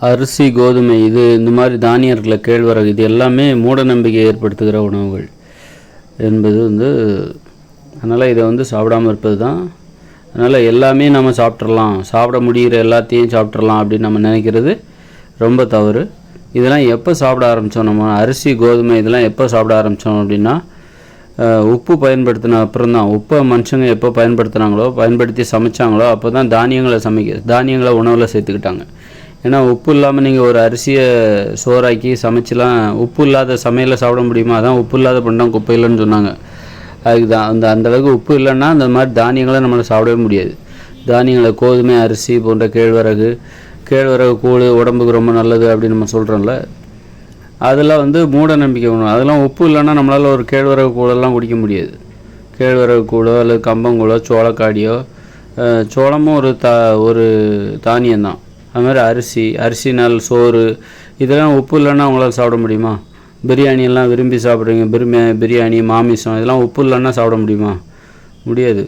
அரிசி, கோதுமை இது இந்த மாதிரி தானியர்களை, கேழ்வரகு இது எல்லாமே மூட நம்பிக்கை ஏற்படுத்துகிற உணவுகள் என்பது அதனால் இதை சாப்பிடாமல் இருப்பது தான். அதனால் எல்லாமே நம்ம சாப்பிட்றலாம், சாப்பிட முடிகிற எல்லாத்தையும் சாப்பிட்றலாம் அப்படின்னு நம்ம நினைக்கிறது ரொம்ப தவறு. இதெல்லாம் எப்போ சாப்பிட ஆரம்பித்தோம், நம்ம அரிசி, கோதுமை இதெல்லாம் எப்போ சாப்பிட ஆரம்பித்தோம் அப்படின்னா, உப்பு பயன்படுத்தின அப்புறம் தான். உப்பை மனுஷங்க எப்போ பயன்படுத்தி சமைச்சாங்களோ அப்போ தான் தானியங்களை உணவில் சேர்த்துக்கிட்டாங்க. ஏன்னா உப்பு இல்லாமல் நீங்கள் ஒரு அரிசியை சோறாக்கி சமைச்சலாம், உப்பு இல்லாத சமையலை சாப்பிட முடியுமா? அதான் உப்பு இல்லாத பண்டம் குப்பையில்லைன்னு சொன்னாங்க. அதுக்கு தான் அந்தளவுக்கு உப்பு இல்லைன்னா அந்த மாதிரி தானியங்களை நம்மளால் சாப்பிடவே முடியாது. தானியங்களை கோதுமை, அரிசி போன்ற கேழ்வரகு கூழ் உடம்புக்கு ரொம்ப நல்லது அப்படின்னு நம்ம சொல்கிறோம்ல, அதெல்லாம் மூட நம்பிக்கை உணவு. அதெல்லாம் உப்பு இல்லைன்னா நம்மளால் ஒரு கேழ்வரகு கூழெல்லாம் குடிக்க முடியாது. கேழ்வரகு கூழோ அல்லது கம்பங்கூழோ சோளக்காடியோ, சோளமும் ஒரு தானியம்தான். அதுமாதிரி அரிசினால் சோறு இதெல்லாம் உப்பு இல்லைன்னா அவங்களால சாப்பிட முடியுமா? பிரியாணியெல்லாம் விரும்பி சாப்பிட்றீங்க, பிரியாணி, மாமிசம் இதெல்லாம் உப்பு இல்லைன்னா சாப்பிட முடியுமா? முடியாது.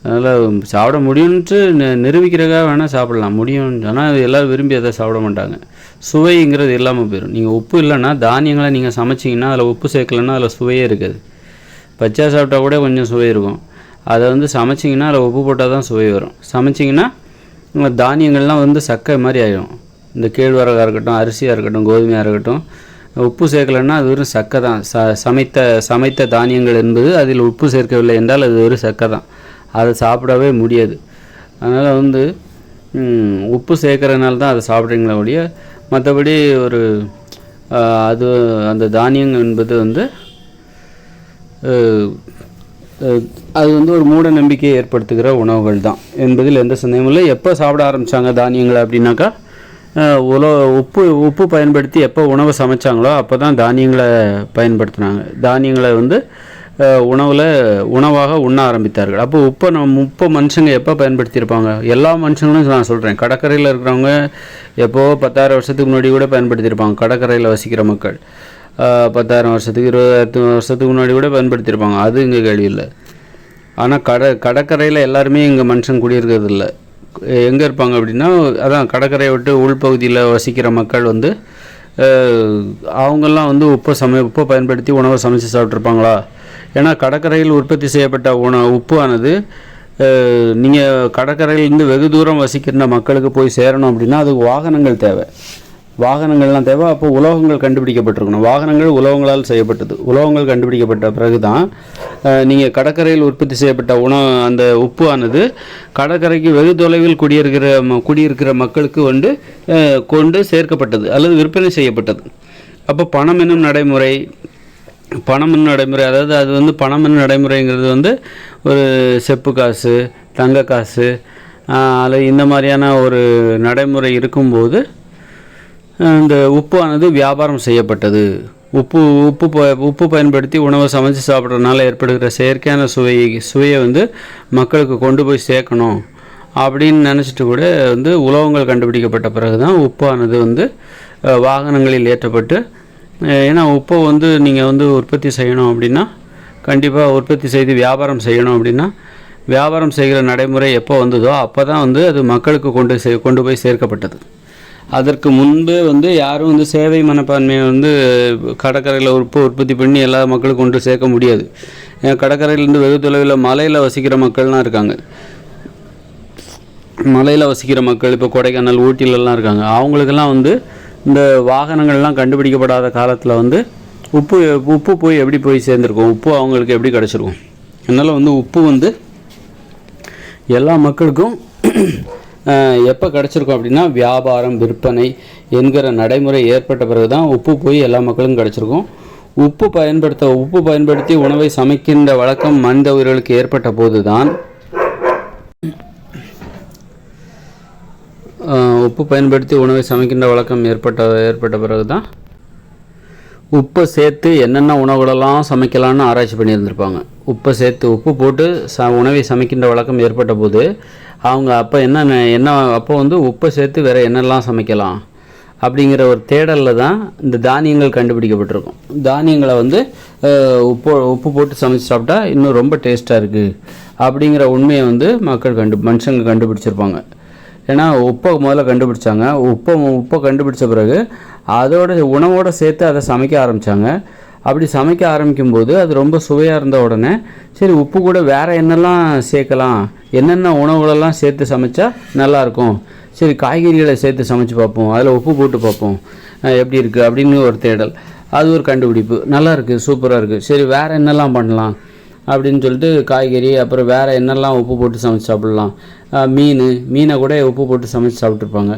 அதனால் சாப்பிட முடியும்ன்ட்டு நிரூபிக்கிறதுக்காக வேணால் சாப்பிட்லாம், முடியும். ஆனால் எல்லோரும் விரும்பி அதை சாப்பிட மாட்டாங்க. சுவைங்கிறது இல்லாமல் போயிடும். நீங்கள் உப்பு இல்லைன்னா தானியங்களை நீங்கள் சமைச்சிங்கன்னா அதில் உப்பு சேர்க்கலைன்னா அதில் சுவையே இருக்காது. பச்சை சாப்பிட்டா கூட கொஞ்சம் சுவை இருக்கும். அதை சமைச்சிங்கன்னா அதில் உப்பு போட்டால் தான் சுவை வரும். சமைச்சிங்கன்னா தானியங்கள்லாம் சக்கை மாதிரி ஆகிடும். இந்த கேழ்வரகாக இருக்கட்டும், அரிசியாக இருக்கட்டும், கோதுமையாக இருக்கட்டும், உப்பு சேர்க்கலைன்னா அது வெறும் சக்கை தான். சமைத்த தானியங்கள் என்பது அதில் உப்பு சேர்க்கவில்லை என்றால் அது ஒரு சக்கை தான். அதை சாப்பிடவே முடியாது. அதனால் உப்பு சேர்க்கறதுனால தான் அதை சாப்பிட்றீங்களே ஒழிய மற்றபடி அந்த தானியங்கள் என்பது அது ஒரு மூட நம்பிக்கையை ஏற்படுத்துகிற உணவுகள் தான் என்பதில் எந்த சந்தேகமும் இல்லை. எப்போ சாப்பிட ஆரம்பித்தாங்க தானியங்களை அப்படின்னாக்கா, உப்பு பயன்படுத்தி எப்போ உணவை சமைச்சாங்களோ அப்போ தான் தானியங்களை பயன்படுத்தினாங்க. தானியங்களை உணவாக உண்ண ஆரம்பித்தார்கள். அப்போ உப்பை மனுஷங்க எப்போ பயன்படுத்தியிருப்பாங்க? எல்லா மனுஷங்களும் நான் சொல்கிறேன். கடற்கரையில் இருக்கிறவங்க எப்போ 10,000 வருஷத்துக்கு முன்னாடி கூட பயன்படுத்தியிருப்பாங்க. கடற்கரையில் வசிக்கிற மக்கள் 10,000 வருஷத்துக்கு 20,000 வருஷத்துக்கு முன்னாடி கூட பயன்படுத்தியிருப்பாங்க. அது இங்கே கேள்வி இல்லை. ஆனால் கடற்கரையில் எல்லாருமே இங்கே மனுஷன் குடியிருக்கிறது இல்லை. எங்கே இருப்பாங்க அப்படின்னா, அதான் கடற்கரையை விட்டு உள்பகுதியில் வசிக்கிற மக்கள் அவங்கெல்லாம் உப்பை பயன்படுத்தி உணவை சமைச்சு சாப்பிட்ருப்பாங்களா? ஏன்னா கடற்கரையில் உற்பத்தி செய்யப்பட்ட உப்பானது நீங்கள் கடற்கரையிலேருந்து வெகு தூரம் வசிக்கிற மக்களுக்கு போய் சேரணும் அப்படின்னா அதுக்கு வாகனங்கள்லாம் தேவை. அப்போ உலோகங்கள் கண்டுபிடிக்கப்பட்டிருக்கணும். வாகனங்கள் உலோகங்களால் செய்யப்பட்டது. உலோகங்கள் கண்டுபிடிக்கப்பட்ட பிறகு தான் நீங்கள் கடற்கரையில் உற்பத்தி செய்யப்பட்ட அந்த உப்பு ஆனது கடற்கரைக்கு வெகு தொலைவில் குடியிருக்கிற மக்களுக்கு கொண்டு சேர்க்கப்பட்டது அல்லது விற்பனை செய்யப்பட்டது. அப்போ பணம் என்னும் நடைமுறை, அதாவது அது பணம் என்னும் நடைமுறைங்கிறது ஒரு செப்பு காசு, தங்க காசு அல்லது இந்த மாதிரியான ஒரு நடைமுறை இருக்கும்போது இந்த உப்பானது வியாபாரம் செய்யப்பட்டது. உப்பு பயன்படுத்தி உணவை சமைச்சு சாப்பிட்றதுனால ஏற்படுகிற செயற்கையான சுவையை மக்களுக்கு கொண்டு போய் சேர்க்கணும் அப்படின்னு நினச்சிட்டு கூட உலோகங்கள் கண்டுபிடிக்கப்பட்ட பிறகு தான் உப்பானது வாகனங்களில் ஏற்றப்பட்டு, ஏன்னா உப்பை நீங்கள் உற்பத்தி செய்யணும் அப்படின்னா, கண்டிப்பாக உற்பத்தி செய்து வியாபாரம் செய்யணும் அப்படின்னா, வியாபாரம் செய்கிற நடைமுறை எப்போ வந்ததோ அப்போ தான் அது மக்களுக்கு கொண்டு போய் சேர்க்கப்பட்டது. அதற்கு முன்பு யாரும் சேவை மனப்பான்மையை கடற்கரையில் உற்பத்தி பண்ணி எல்லா மக்களுக்கும் கொண்டு சேர்க்க முடியாது. கடற்கரையிலேருந்து வெகு தொலைவில் மலையில் வசிக்கிற மக்கள்லாம் இருக்காங்க. மலையில் வசிக்கிற மக்கள் இப்போ கொடைக்கானல், ஊட்டிலெலாம் இருக்காங்க. அவங்களுக்கெல்லாம் இந்த வாகனங்கள்லாம் கண்டுபிடிக்கப்படாத காலத்தில் உப்பு எப்படி போய் சேர்ந்துருக்கும்? உப்பு அவங்களுக்கு எப்படி கிடச்சிருக்கும்? அதனால் உப்பு எல்லா மக்களுக்கும் எப்போ கிடச்சிருக்கும் அப்படின்னா, வியாபாரம், விற்பனை என்கிற நடைமுறை ஏற்பட்ட பிறகு தான் உப்பு போய் எல்லா மக்களுக்கும் கிடச்சிருக்கும். உப்பு பயன்படுத்தி உணவை சமைக்கின்ற வழக்கம் மனித உயிர்களுக்கு ஏற்பட்ட போது தான் ஏற்பட்ட பிறகு தான் உப்பை சேர்த்து என்னென்ன உணவுகளெல்லாம் சமைக்கலான்னு ஆராய்ச்சி பண்ணியிருந்திருப்பாங்க. உப்பு போட்டு உணவை சமைக்கின்ற வழக்கம் ஏற்பட்ட போது அவங்க அப்போ அப்போ உப்பை சேர்த்து வேறு என்னெல்லாம் சமைக்கலாம் அப்படிங்கிற ஒரு தேடலில் தான் இந்த தானியங்கள் கண்டுபிடிக்கப்பட்டிருக்கும். தானியங்களை உப்பு போட்டு சமைச்சு சாப்பிட்டா இன்னும் ரொம்ப டேஸ்ட்டாக இருக்குது அப்படிங்கிற உண்மையை மனுஷங்க கண்டுபிடிச்சிருப்பாங்க. ஏன்னா உப்பை முதல்ல கண்டுபிடிச்சாங்க. உப்பை கண்டுபிடிச்ச பிறகு அதோட உணவோடு சேர்த்து அதை சமைக்க ஆரம்பித்தாங்க. அப்படி சமைக்க ஆரம்பிக்கும்போது அது ரொம்ப சுவையாக இருந்த உடனே சரி உப்பு கூட வேறு என்னெல்லாம் சேர்க்கலாம், என்னென்ன உணவுகளெல்லாம் சேர்த்து சமைச்சா நல்லாயிருக்கும், சரி காய்கறிகளை சேர்த்து சமைச்சு பார்ப்போம், அதில் உப்பு போட்டு பார்ப்போம் எப்படி இருக்குது அப்படின்னு ஒரு தேடல். அது ஒரு கண்டுபிடிப்பு. நல்லா இருக்குது, சூப்பராக இருக்குது. சரி வேறு என்னெல்லாம் பண்ணலாம் அப்படின்னு சொல்லிட்டு காய்கறி, அப்புறம் வேறு என்னெல்லாம் உப்பு போட்டு சமைச்சு சாப்பிட்லாம், மீனை கூட உப்பு போட்டு சமைச்சு சாப்பிட்ருப்பாங்க,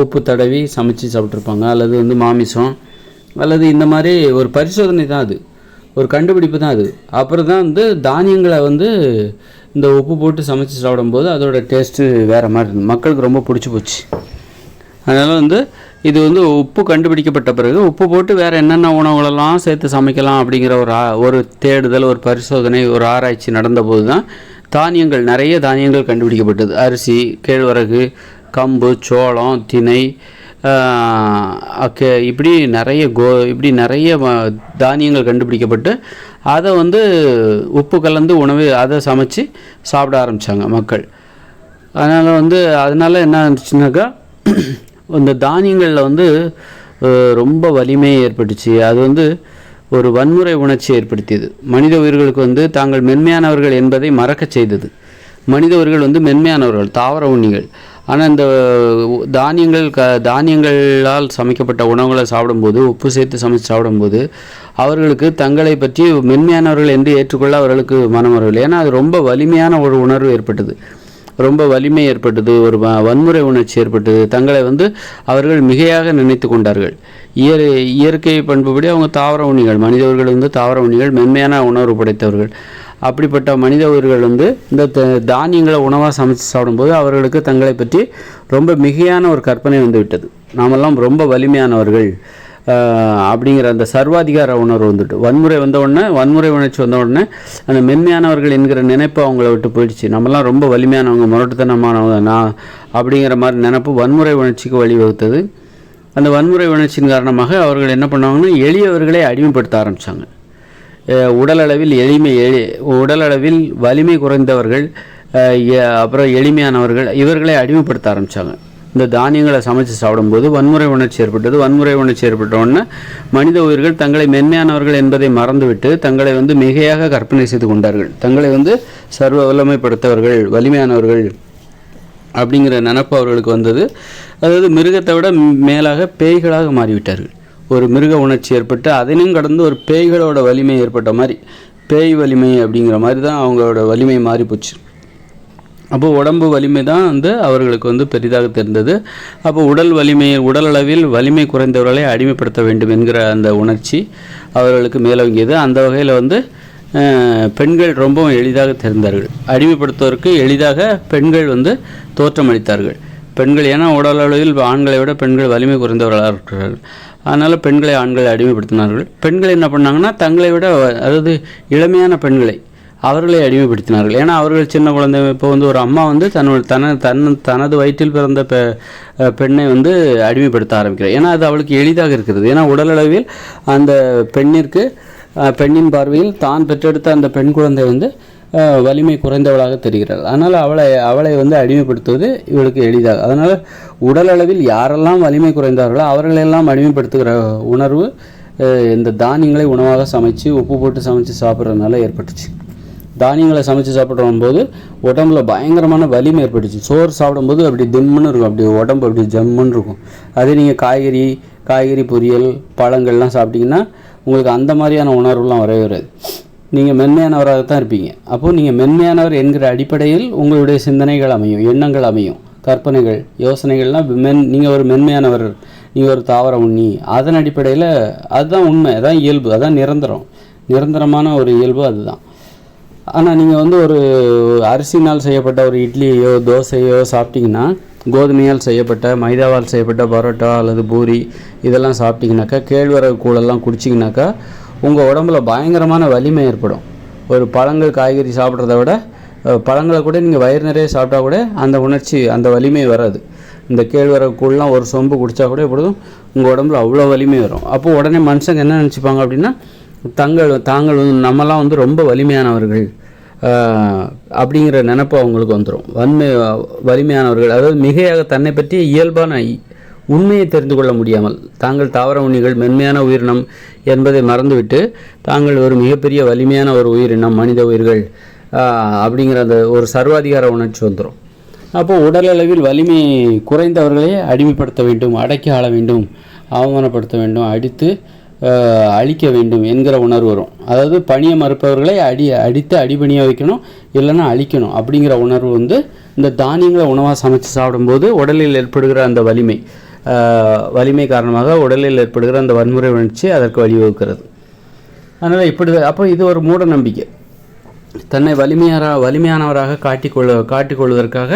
உப்பு தடவி சமைச்சு சாப்பிட்ருப்பாங்க, அல்லது மாமிசம், அல்லது இந்த மாதிரி ஒரு பரிசோதனை தான் அது, ஒரு கண்டுபிடிப்பு தான் அது. அப்புறம் தான் தானியங்களை இந்த உப்பு போட்டு சமைச்சு சாப்பிடும்போது அதோட டேஸ்ட்டு வேறு மாதிரி இருந்தது, மக்களுக்கு ரொம்ப பிடிச்சி போச்சு. அதனால் இது உப்பு கண்டுபிடிக்கப்பட்ட பிறகு உப்பு போட்டு வேறு என்னென்ன உணவுகளெல்லாம் சேர்த்து சமைக்கலாம் அப்படிங்கிற ஒரு தேடுதல், ஒரு பரிசோதனை, ஒரு ஆராய்ச்சி நடந்தபோது தான் நிறைய தானியங்கள் கண்டுபிடிக்கப்பட்டது. அரிசி, கேழ்வரகு, கம்பு, சோளம், திணை, இப்படி நிறைய தானியங்கள் கண்டுபிடிக்கப்பட்டு அதை உப்பு கலந்து அதை சமைச்சு சாப்பிட ஆரம்பித்தாங்க மக்கள். அதனால் என்ன இருந்துச்சுனாக்கா இந்த தானியங்களில் ரொம்ப வலிமை ஏற்பட்டுச்சு. அது ஒரு வன்முறை உணர்ச்சி ஏற்படுத்தியது. மனித உயிர்களுக்கு தாங்கள் மென்மையானவர்கள் என்பதை மறக்க செய்தது. மனித உயிர்கள் மென்மையானவர்கள், தாவர உண்ணிகள். ஆனால் இந்த தானியங்களால் சமைக்கப்பட்ட உணவுகளை சாப்பிடும்போது, உப்பு சேர்த்து சமைச்சு சாப்பிடும்போது அவர்களுக்கு தங்களை பற்றி மென்மையானவர்கள் என்று ஏற்றுக்கொள்ள அவர்களுக்கு மனம் வரவில்லை. ஏன்னா அது ரொம்ப வலிமையான ஒரு உணர்வு ஏற்பட்டது, ரொம்ப வலிமை ஏற்பட்டது, ஒரு வன்முறை உணர்ச்சி ஏற்பட்டது. தங்களை அவர்கள் மிகையாக நினைத்து கொண்டார்கள். இயற்கை பண்புபடி அவங்க தாவர உண்ணிகள், மனிதர்கள் தாவர உண்ணிகள், மென்மையான உணர்வு படைத்தவர்கள். அப்படிப்பட்ட மனித உயிர்கள் இந்த தானியங்களை உணவாக சமைச்சு சாப்பிடும்போது அவர்களுக்கு தங்களை பற்றி ரொம்ப மிகையான ஒரு கற்பனை விட்டது. நாமெல்லாம் ரொம்ப வலிமையானவர்கள் அப்படிங்கிற அந்த சர்வாதிகார உணர்வு வன்முறை உணர்ச்சி வந்த உடனே அந்த மென்மையானவர்கள் என்கிற நினைப்பு அவங்கள விட்டு போயிடுச்சு. நம்மலாம் ரொம்ப வலிமையானவங்க, முரட்டுத்தனமானவங்க அப்படிங்கிற மாதிரி நினைப்பு வன்முறை உணர்ச்சிக்கு வழிவகுத்தது. அந்த வன்முறை உணர்ச்சியின் காரணமாக அவர்கள் என்ன பண்ணுவாங்கன்னா எளியவர்களை அடிமைப்படுத்த ஆரம்பித்தாங்க. உடலளவில் வலிமை குறைந்தவர்கள், அப்புறம் எளிமையானவர்கள், இவர்களை அடிமைப்படுத்த ஆரம்பித்தாங்க. இந்த தானியங்களை சமைச்சு சாப்பிடும்போது வன்முறை உணர்ச்சி ஏற்பட்டது. வன்முறை உணர்ச்சி ஏற்பட்ட உடனே மனித உயிர்கள் தங்களை மென்மையானவர்கள் என்பதை மறந்துவிட்டு தங்களை மிகையாக கற்பனை செய்து கொண்டார்கள். தங்களை சர்வ வல்லமைப்படுத்தவர்கள், வலிமையானவர்கள் அப்படிங்கிற நினப்பு அவர்களுக்கு வந்தது. அதாவது மிருகத்தை விட மேலாக பேய்களாக மாறிவிட்டார்கள். ஒரு மிருக உணர்ச்சி ஏற்பட்டு அதனையும் கடந்து ஒரு பேய்களோட வலிமை ஏற்பட்ட மாதிரி, பேய் வலிமை அப்படிங்கிற மாதிரி தான் அவங்களோட வலிமை மாறி போச்சு. அப்போ உடம்பு வலிமை தான் அவர்களுக்கு பெரிதாக தெரிந்தது. அப்போ உடலளவில் வலிமை குறைந்தவர்களை அடிமைப்படுத்த வேண்டும் என்கிற அந்த உணர்ச்சி அவர்களுக்கு மேலோங்கியது. அந்த வகையில் பெண்கள் ரொம்பவும் எளிதாக தெரிந்தார்கள். அடிமைப்படுத்துவதற்கு எளிதாக பெண்கள் தோற்றமளித்தார்கள். பெண்கள் ஏன்னா உடலளவில் ஆண்களை விட பெண்கள் வலிமை குறைந்தவர்களாக இருக்கிறார்கள். அதனால் பெண்களை ஆண்களை அடிமைப்படுத்தினார்கள். பெண்கள் என்ன பண்ணாங்கன்னா தங்களை விட, அதாவது இளமையான பெண்களை அவர்களை அடிமைப்படுத்தினார்கள். ஏன்னா அவர்கள் சின்ன குழந்தை. இப்போ ஒரு அம்மா தனது வயிற்றில் பிறந்த பெண்ணை அடிமைப்படுத்த ஆரம்பிக்கிறார். ஏன்னா அது அவளுக்கு எளிதாக இருக்கிறது. ஏன்னா உடலளவில் அந்த பெண்ணின் பார்வையில் தான் பெற்றெடுத்த அந்த பெண் குழந்தை வலிமை குறைந்தவளாக தெரிகிறாள். அதனால் அவளை அடிமைப்படுத்துவது இவளுக்கு எளிதாக. அதனால் உடலளவில் யாரெல்லாம் வலிமை குறைந்தார்களோ அவர்களெல்லாம் அடிமைப்படுத்துகிற உணர்வு இந்த தானியங்களை உணவாக சமைச்சு உப்பு போட்டு சமைச்சு சாப்பிட்றதுனால ஏற்பட்டுச்சு. தானியங்களை சமைச்சு சாப்பிடும்போது உடம்புல பயங்கரமான வலிமை ஏற்பட்டுச்சு. சோறு சாப்பிடும்போது அப்படி திம்முன்னு இருக்கும், அப்படி உடம்பு அப்படி ஜம்முன்னு இருக்கும். அதே நீங்கள் காய்கறி பொரியல் பழங்கள்லாம் சாப்பிட்டிங்கன்னா உங்களுக்கு அந்த மாதிரியான உணர்வுலாம் வரவே வராது. நீங்கள் மென்மையானவராக தான் இருப்பீங்க. அப்போது நீங்கள் மென்மையானவர் என்கிற அடிப்படையில் உங்களுடைய சிந்தனைகள் அமையும், எண்ணங்கள் அமையும், கற்பனைகள், யோசனைகள்லாம் நீங்கள் ஒரு மென்மையானவர், நீங்கள் ஒரு தாவர உண்ணி. அதன் அடிப்படையில் அதுதான் உண்மை, அதான் இயல்பு, அதான் நிரந்தரமான ஒரு இயல்பு அதுதான். ஆனால் நீங்கள் ஒரு அரிசினால் செய்யப்பட்ட ஒரு இட்லியோ தோசையோ சாப்பிட்டிங்கன்னா, கோதுமையால் செய்யப்பட்ட, மைதாவால் செய்யப்பட்ட பரோட்டா அல்லது பூரி இதெல்லாம் சாப்பிட்டிங்கனாக்கா, கேழ்வரகு கூழெல்லாம் குடிச்சிங்கனாக்கா உங்கள் உடம்புல பயங்கரமான வலிமை ஏற்படும். ஒரு பழங்கள் காய்கறி சாப்பிட்றத விட பழங்களை கூட நீங்கள் வயிறு நிறைய சாப்பிட்டா கூட அந்த உணர்ச்சி, அந்த வலிமை வராது. இந்த கேழ்வரகு கூழ்லாம் ஒரு சொம்பு குடித்தா கூட எப்பொழுதும் உங்கள் உடம்புல அவ்வளோ வலிமை வரும். அப்போது உடனே மனுஷங்க என்ன நினச்சிப்பாங்க அப்படின்னா, தாங்கள் நம்மலாம் ரொம்ப வலிமையானவர்கள் அப்படிங்கிற நினைப்பு அவங்களுக்கு வந்துடும். வலிமையானவர்கள், அதாவது மிகையாக தன்னை பற்றிய இயல்பான உண்மையை தெரிந்து கொள்ள முடியாமல் தாங்கள் தாவர உண்ணிகள் மென்மையான உயிரினம் என்பதை மறந்துவிட்டு தாங்கள் ஒரு மிகப்பெரிய வலிமையான ஒரு உயிரினம் மனித உயிர்கள் அப்படிங்கிற அந்த ஒரு சர்வாதிகார உணர்ச்சி வந்துடும். அப்போது உடலளவில் வலிமை குறைந்தவர்களே அடிமைப்படுத்த வேண்டும், அடக்கி ஆள வேண்டும், அவமானப்படுத்த வேண்டும், அடித்து அழிக்க வேண்டும் என்கிற உணர்வு வரும். அதாவது பணியை மறுப்பவர்களை அடித்து அடிபணியாக வைக்கணும், இல்லைன்னா அழிக்கணும் அப்படிங்கிற உணர்வு வந்து இந்த தானியங்களை உணவாக சமைச்சு சாப்பிடும்போது உடலில் ஏற்படுகிற அந்த வலிமை காரணமாக உடலில் ஏற்படுகிற அந்த வன்முறை உணர்ச்சி அதற்கு வழிவகுக்கிறது. அதனால் அப்போ இது ஒரு மூட நம்பிக்கை. தன்னை வலிமையானவராக காட்டிக்கொள்வதற்காக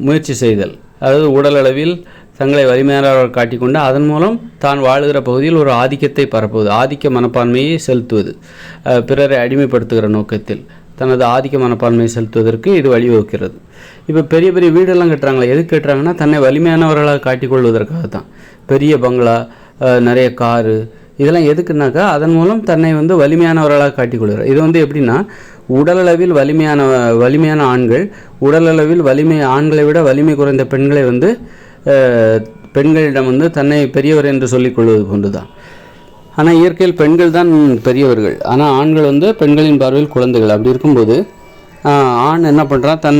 முயற்சி செய்தல், அதாவது உடலளவில் தங்களை வலிமையானவராக காட்டிக்கொண்டு அதன் மூலம் தான் வாழுகிற பகுதியில் ஒரு ஆதிக்கத்தை பரப்புவது, ஆதிக்க மனப்பான்மையை செலுத்துவது, பிறரை அடிமைப்படுத்துகிற நோக்கத்தில் தனது ஆதிக்க மனப்பான்மையை செலுத்துவதற்கு இது வழிவகுக்கிறது. இப்போ பெரிய பெரிய வீடெல்லாம் கட்டுறாங்களே, எதுக்கு கட்டுறாங்கன்னா தன்னை வலிமையானவர்களாக காட்டிக்கொள்வதற்காக தான். பெரிய பங்களா, நிறைய காரு, இதெல்லாம் எதுக்குனாக்கா அதன் மூலம் தன்னை வந்து வலிமையானவர்களாக காட்டிக்கொள்கிறார். இது வந்து எப்படின்னா, உடலளவில் வலிமையான ஆண்கள் உடலளவில் ஆண்களை விட வலிமை குறைந்த பெண்களை வந்து பெண்களிடம் வந்து தன்னை பெரியவர் என்று சொல்லிக் கொள்வது போன்று தான். ஆனால் இயற்கையில் பெண்கள் தான் பெரியவர்கள், ஆனால் ஆண்கள் வந்து பெண்களின் பார்வையில் குழந்தைகள். அப்படி இருக்கும்போது ஆண் என்ன பண்ணுறான்,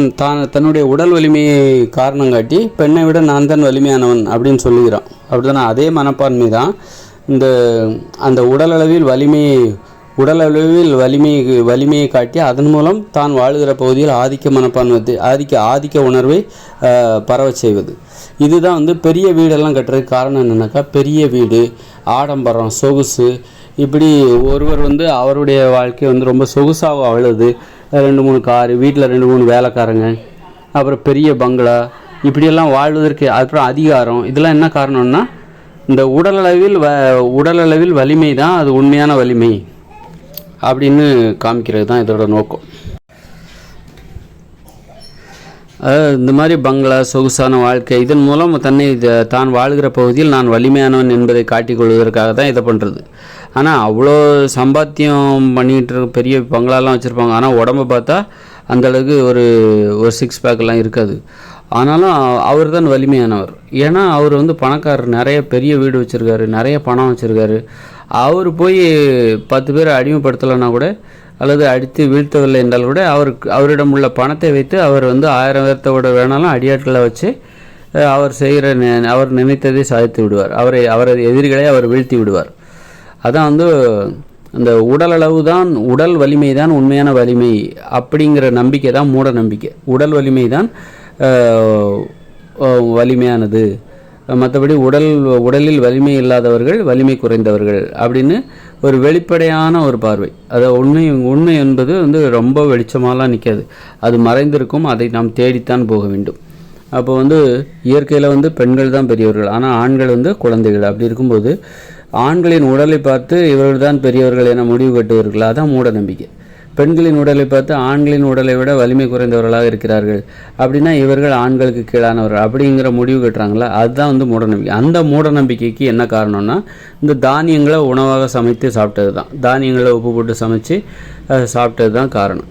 தன்னுடைய உடல் வலிமையை காரணம் காட்டி பெண்ணை விட நான் தான் வலிமையானவன் அப்படின்னு சொல்லுகிறான். அப்படி தானே? அதே மனப்பான்மை தான் அந்த உடலளவில் வலிமையை காட்டி அதன் மூலம் தான் வாழுகிற பகுதியில் ஆதிக்க மனப்பான்மை ஆதிக்க உணர்வை பரவச் செய்வது. இதுதான் வந்து பெரிய வீடெல்லாம் கட்டுறதுக்கு காரணம் என்னென்னாக்கா, பெரிய வீடு, ஆடம்பரம், சொகுசு, இப்படி ஒருவர் வந்து அவருடைய வாழ்க்கை வந்து ரொம்ப சொகுசாக வாழுது. 2-3 காரு, வீட்டில் 3 வேலைக்காரங்க, அப்புறம் பெரிய பங்களா, இப்படியெல்லாம் வாழ்வதற்கு அப்புறம் அதிகாரம், இதெல்லாம் என்ன காரணம்னா இந்த உடலளவில் வலிமை தான் அது உண்மையான வலிமை அப்படின்னு காமிக்கிறது தான் இதோட நோக்கம். இந்த மாதிரி பங்களா, சொகுசான வாழ்க்கை, இதன் மூலம் தான் வாழ்கிற பகுதியில் நான் வலிமையானவன் என்பதை காட்டிக்கொள்வதற்காக தான் இதை பண்ணுறது. ஆனால் அவ்வளோ சம்பாத்தியம் பண்ணிகிட்டு இருக்க பெரிய பங்களாலாம் வச்சுருப்பாங்க, ஆனால் உடம்பை பார்த்தா அந்தளவுக்கு ஒரு 6 பேக்கெல்லாம் இருக்காது. ஆனாலும் அவர் தான் வலிமையானவர். ஏன்னா அவர் வந்து பணக்காரர், நிறைய பெரிய வீடு வச்சுருக்காரு, நிறைய பணம் வச்சுருக்காரு. அவர் போய் 10 பேரை அடிமைப்படுத்தலைன்னா கூட, அல்லது அடித்து வீழ்த்தவில்லை என்றால் கூட அவரிடம் உள்ள பணத்தை வைத்து அவர் வந்து 1000 பேர்த்தோட வேணாலும் அடியாட்களை வச்சு அவர் நினைத்ததை சாதித்து விடுவார். அவரது எதிரிகளை அவர் வீழ்த்தி விடுவார். அதான் வந்து அந்த உடல் வலிமை தான் உண்மையான வலிமை அப்படிங்கிற நம்பிக்கை தான் மூட நம்பிக்கை. உடல் வலிமை தான் வலிமையானது, மற்றபடி உடலில் வலிமை இல்லாதவர்கள் வலிமை குறைந்தவர்கள் அப்படின்னு ஒரு வெளிப்படையான ஒரு பார்வை. அதை உண்மை என்பது வந்து ரொம்ப வெளிச்சமாலாம் நிற்காது, அது மறைந்திருக்கும், அதை நாம் தேடித்தான் போக வேண்டும். அப்போ வந்து இயற்கையில் வந்து பெண்கள் தான் பெரியவர்கள், ஆனால் ஆண்கள் வந்து குழந்தைகள். அப்படி இருக்கும்போது ஆண்களின் உடலை பார்த்து இவர்கள் தான் பெரியவர்கள் என முடிவு கட்டுவார்கள், அதான் மூட நம்பிக்கை. பெண்களின் உடலை பார்த்து ஆண்களின் உடலை விட வலிமை குறைந்தவர்களாக இருக்கிறார்கள் அப்படின்னா இவர்கள் ஆண்களுக்கு கீழானவர்கள் அப்படிங்கிற முடிவு கட்டுறாங்களா, அதுதான் வந்து மூடநம்பிக்கை. அந்த மூடநம்பிக்கைக்கு என்ன காரணம்னா, இந்த தானியங்களை உணவாக சமைத்து சாப்பிட்டது தான், தானியங்களை உப்பு போட்டு சமைச்சு சாப்பிட்டது தான் காரணம்.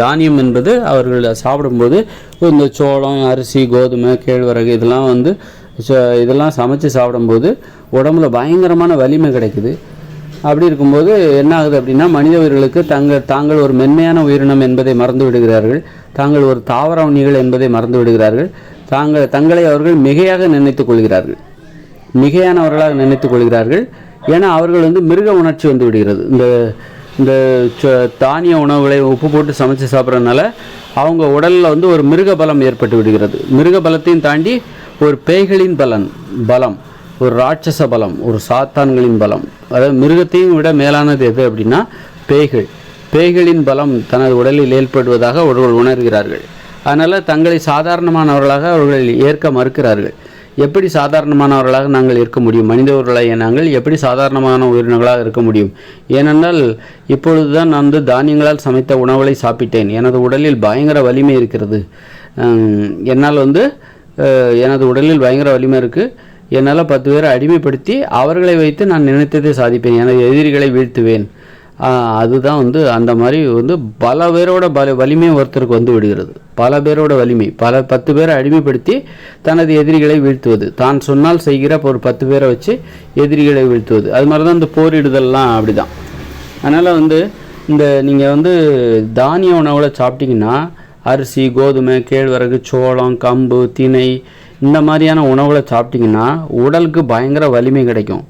தானியம் என்பது அவர்கள் சாப்பிடும்போது இந்த சோளம், அரிசி, கோதுமை, கேழ்வரகு இதெல்லாம் சமைச்சு சாப்பிடும்போது உடம்புல பயங்கரமான வலிமை கிடைக்குது. அப்படி இருக்கும்போது என்ன ஆகுது அப்படின்னா, மனித உயிர்களுக்கு தாங்கள் ஒரு மென்மையான உயிரினம் என்பதை மறந்து விடுகிறார்கள், தாங்கள் ஒரு தாவர உண்ணிகள் என்பதை மறந்து விடுகிறார்கள், தங்களை அவர்கள் மிகையாக நினைத்துக் கொள்கிறார்கள், மிகையானவர்களாக நினைத்துக் கொள்கிறார்கள். ஏன்னா அவர்கள் வந்து மிருக உணர்ச்சி வந்து விடுகிறது. இந்த தானிய உணவுகளை உப்பு போட்டு சமைச்சு சாப்பிட்றதுனால அவங்க உடலில் வந்து ஒரு மிருக பலம் ஏற்பட்டு விடுகிறது. மிருக பலத்தையும் தாண்டி ஒரு பேய்களின் பலம், ஒரு ராட்சச பலம், ஒரு சாத்தான்களின் பலம், அதாவது மிருகத்தையும் விட மேலானது எது அப்படின்னா பேய்களின் பலம் தனது உடலில் ஏற்படுவதாக அவர்கள் உணர்கிறார்கள். அதனால் தங்களை சாதாரணமானவர்களாக அவர்கள் ஏற்க மறுக்கிறார்கள். எப்படி சாதாரணமானவர்களாக நாங்கள் இருக்க முடியும், மனிதவர்களாக நாங்கள் எப்படி சாதாரணமான உயிரினங்களாக இருக்க முடியும்? ஏனென்றால் இப்பொழுது தான் நான் வந்து தானியங்களால் சமைத்த உணவுகளை சாப்பிட்டேன், எனது உடலில் பயங்கர வலிமை இருக்கிறது, எனது உடலில் பயங்கர வலிமை இருக்குது, என்னால் 10 பேரை அடிமைப்படுத்தி அவர்களை வைத்து நான் நினைத்ததை சாதிப்பேன், எனது எதிரிகளை வீழ்த்துவேன் அதுதான் வந்து அந்த மாதிரி வந்து பல பேரோட வலிமை ஒருத்தருக்கு வந்து விடுகிறது. பல பேரோட வலிமை, 10 பேரை அடிமைப்படுத்தி தனது எதிரிகளை வீழ்த்துவது, தான் சொன்னால் செய்கிற ஒரு 10 பேரை வச்சு எதிரிகளை வீழ்த்துவது. அது மாதிரி தான் இந்த போரிடுதல்லாம் அப்படி தான். அதனால் வந்து இந்த நீங்கள் வந்து தானிய உணவில் சாப்பிட்டிங்கன்னா அரிசி, கோதுமை, கேழ்வரகு, சோளம், கம்பு, திணை இந்த மாதிரியான உணவுகளை சாப்பிட்டிங்கன்னா உடலுக்கு பயங்கர வலிமை கிடைக்கும்.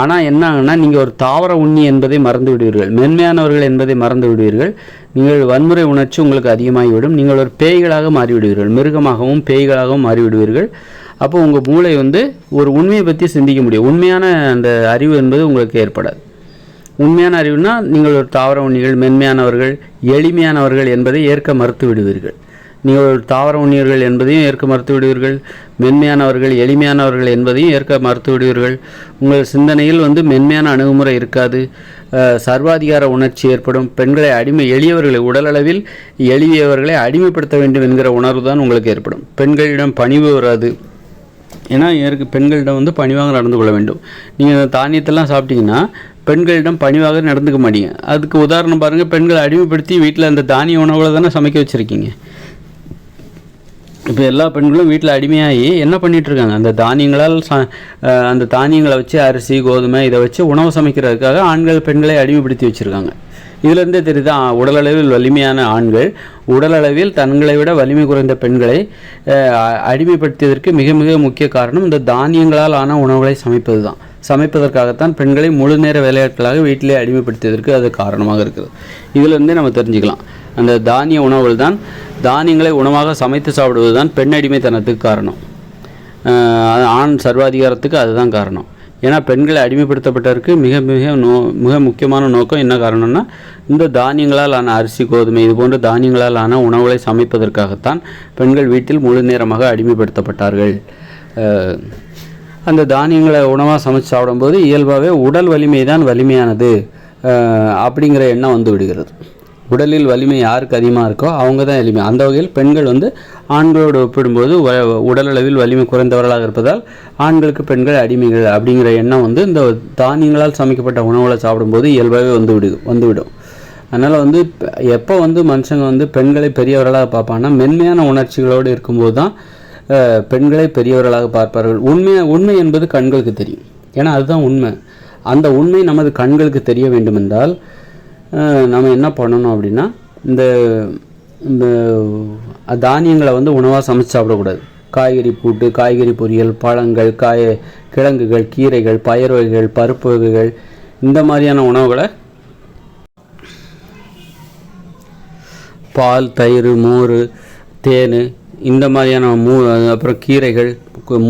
ஆனால் என்ன ஆகுன்னா, நீங்கள் ஒரு தாவர உண்ணி என்பதை மறந்து விடுவீர்கள், மென்மையானவர்கள் என்பதை மறந்து விடுவீர்கள். நீங்கள் வன்முறை உணர்ச்சி உங்களுக்கு அதிகமாகிவிடும். நீங்கள் ஒரு பேய்களாக மாறிவிடுவீர்கள், மிருகமாகவும் பேய்களாகவும் மாறிவிடுவீர்கள். அப்போ உங்கள் மூளை வந்து ஒரு உண்மையை பற்றி சிந்திக்க முடியும். உண்மையான அந்த அறிவு என்பது உங்களுக்கு ஏற்படாது. உண்மையான அறிவுனா நீங்கள் ஒரு தாவர உண்ணிகள், மென்மையானவர்கள், எளிமையானவர்கள் என்பதை ஏற்க மறுத்து விடுவீர்கள். நீங்கள் ஒரு தாவர உண்ணியர்கள் என்பதையும் ஏற்க மறுத்து விடுவீர்கள், மென்மையானவர்கள், எளிமையானவர்கள் என்பதையும் ஏற்க மறுத்து விடுவீர்கள். உங்கள் சிந்தனையில் வந்து மென்மையான அணுகுமுறை இருக்காது. சர்வாதிகார உணர்ச்சி ஏற்படும். பெண்களை எளியவர்களை, உடலளவில் எளியவர்களை அடிமைப்படுத்த வேண்டும் என்கிற உணர்வு தான் உங்களுக்கு ஏற்படும். பெண்களிடம் பணிவு வராது. ஏன்னா பெண்களிடம் வந்து பணிவாக நடந்து கொள்ள வேண்டும். நீங்கள் தானியத்தெல்லாம் சாப்பிட்டீங்கன்னா பெண்களிடம் பணிவாக நடந்துக்க மாட்டீங்க. அதுக்கு உதாரணம் பாருங்கள், பெண்களை அடிமைப்படுத்தி வீட்டில் அந்த தானிய உணவுகளை தானே சமைக்க வச்சுருக்கீங்க. இப்போ எல்லா பெண்களும் வீட்டில் அடிமையாகி என்ன பண்ணிகிட்ருக்காங்க, அந்த தானியங்களால் அந்த தானியங்களை வச்சு அரிசி, கோதுமை இதை வச்சு உணவு சமைக்கிறதுக்காக ஆண்கள் பெண்களை அடிமைப்படுத்தி வச்சுருக்காங்க. இதிலிருந்தே தெரியுது, உடலளவில் வலிமையான ஆண்கள் உடலளவில் தங்களை விட வலிமை குறைந்த பெண்களை அடிமைப்படுத்தியதற்கு மிக மிக முக்கிய காரணம் இந்த தானியங்களால் ஆன உணவுகளை சமைப்பது தான். சமைப்பதற்காகத்தான் பெண்களை முழு நேர வேலையாட்களாக வீட்டிலே அடிமைப்படுத்தியதற்கு அது காரணமாக இருக்குது. இதிலிருந்தே நம்ம தெரிஞ்சுக்கலாம், அந்த தானிய உணவுகள் தான், தானியங்களை உணவாக சமைத்து சாப்பிடுவது தான் பெண் அடிமைத்தனத்துக்கு காரணம். ஆண் சர்வாதிகாரத்துக்கு அதுதான் காரணம். ஏன்னா பெண்களை அடிமைப்படுத்தப்பட்டதற்கு மிக மிக மிக முக்கியமான நோக்கம் என்ன காரணம்னா, இந்த தானியங்களால் ஆன அரிசி, கோதுமை இது போன்ற தானியங்களால் ஆன உணவுகளை சமைப்பதற்காகத்தான் பெண்கள் வீட்டில் முழு நேரமாக அடிமைப்படுத்தப்பட்டார்கள். அந்த தானியங்களை உணவாக சமைச்சு சாப்பிடும்போது இயல்பாகவே உடல் வலிமை தான் வலிமையானது அப்படிங்கிற எண்ணம் வந்து விடுகிறது. உடலில் வலிமை யாருக்கு அதிகமாக இருக்கோ அவங்க தான் எளிமை. அந்த வகையில் பெண்கள் வந்து ஆண்களோடு ஒப்பிடும்போது உடலளவில் வலிமை குறைந்தவர்களாக இருப்பதால் ஆண்களுக்கு பெண்கள் அடிமைகள் அப்படிங்கிற எண்ணம் வந்து இந்த தானியங்களால் சமைக்கப்பட்ட உணவுகளை சாப்பிடும்போது இயல்பாகவே வந்துவிடும். அதனால் வந்து எப்போ வந்து மனுஷங்க வந்து பெண்களை பெரியவர்களாக பார்ப்பாங்கன்னா, மென்மையான உணர்ச்சிகளோடு இருக்கும்போது தான் பெண்களை பெரியவர்களாக பார்ப்பார்கள். உண்மை என்பது கண்களுக்கு தெரியும். ஏன்னா அதுதான் உண்மை. அந்த உண்மை நமது கண்களுக்கு தெரிய வேண்டுமென்றால் நம்ம என்ன பண்ணணும் அப்படின்னா, இந்த தானியங்களை வந்து உணவாக சமைச்சு சாப்பிடக்கூடாது. காய்கறி கூட்டு, காய்கறி பொரியல், பழங்கள், கிழங்குகள், கீரைகள், பயறு வகைகள், பருப்பு வகைகள் இந்த மாதிரியான உணவுகளை, பால், தயிர், மோர், தேன் இந்த மாதிரியான அப்புறம் கீரைகள்,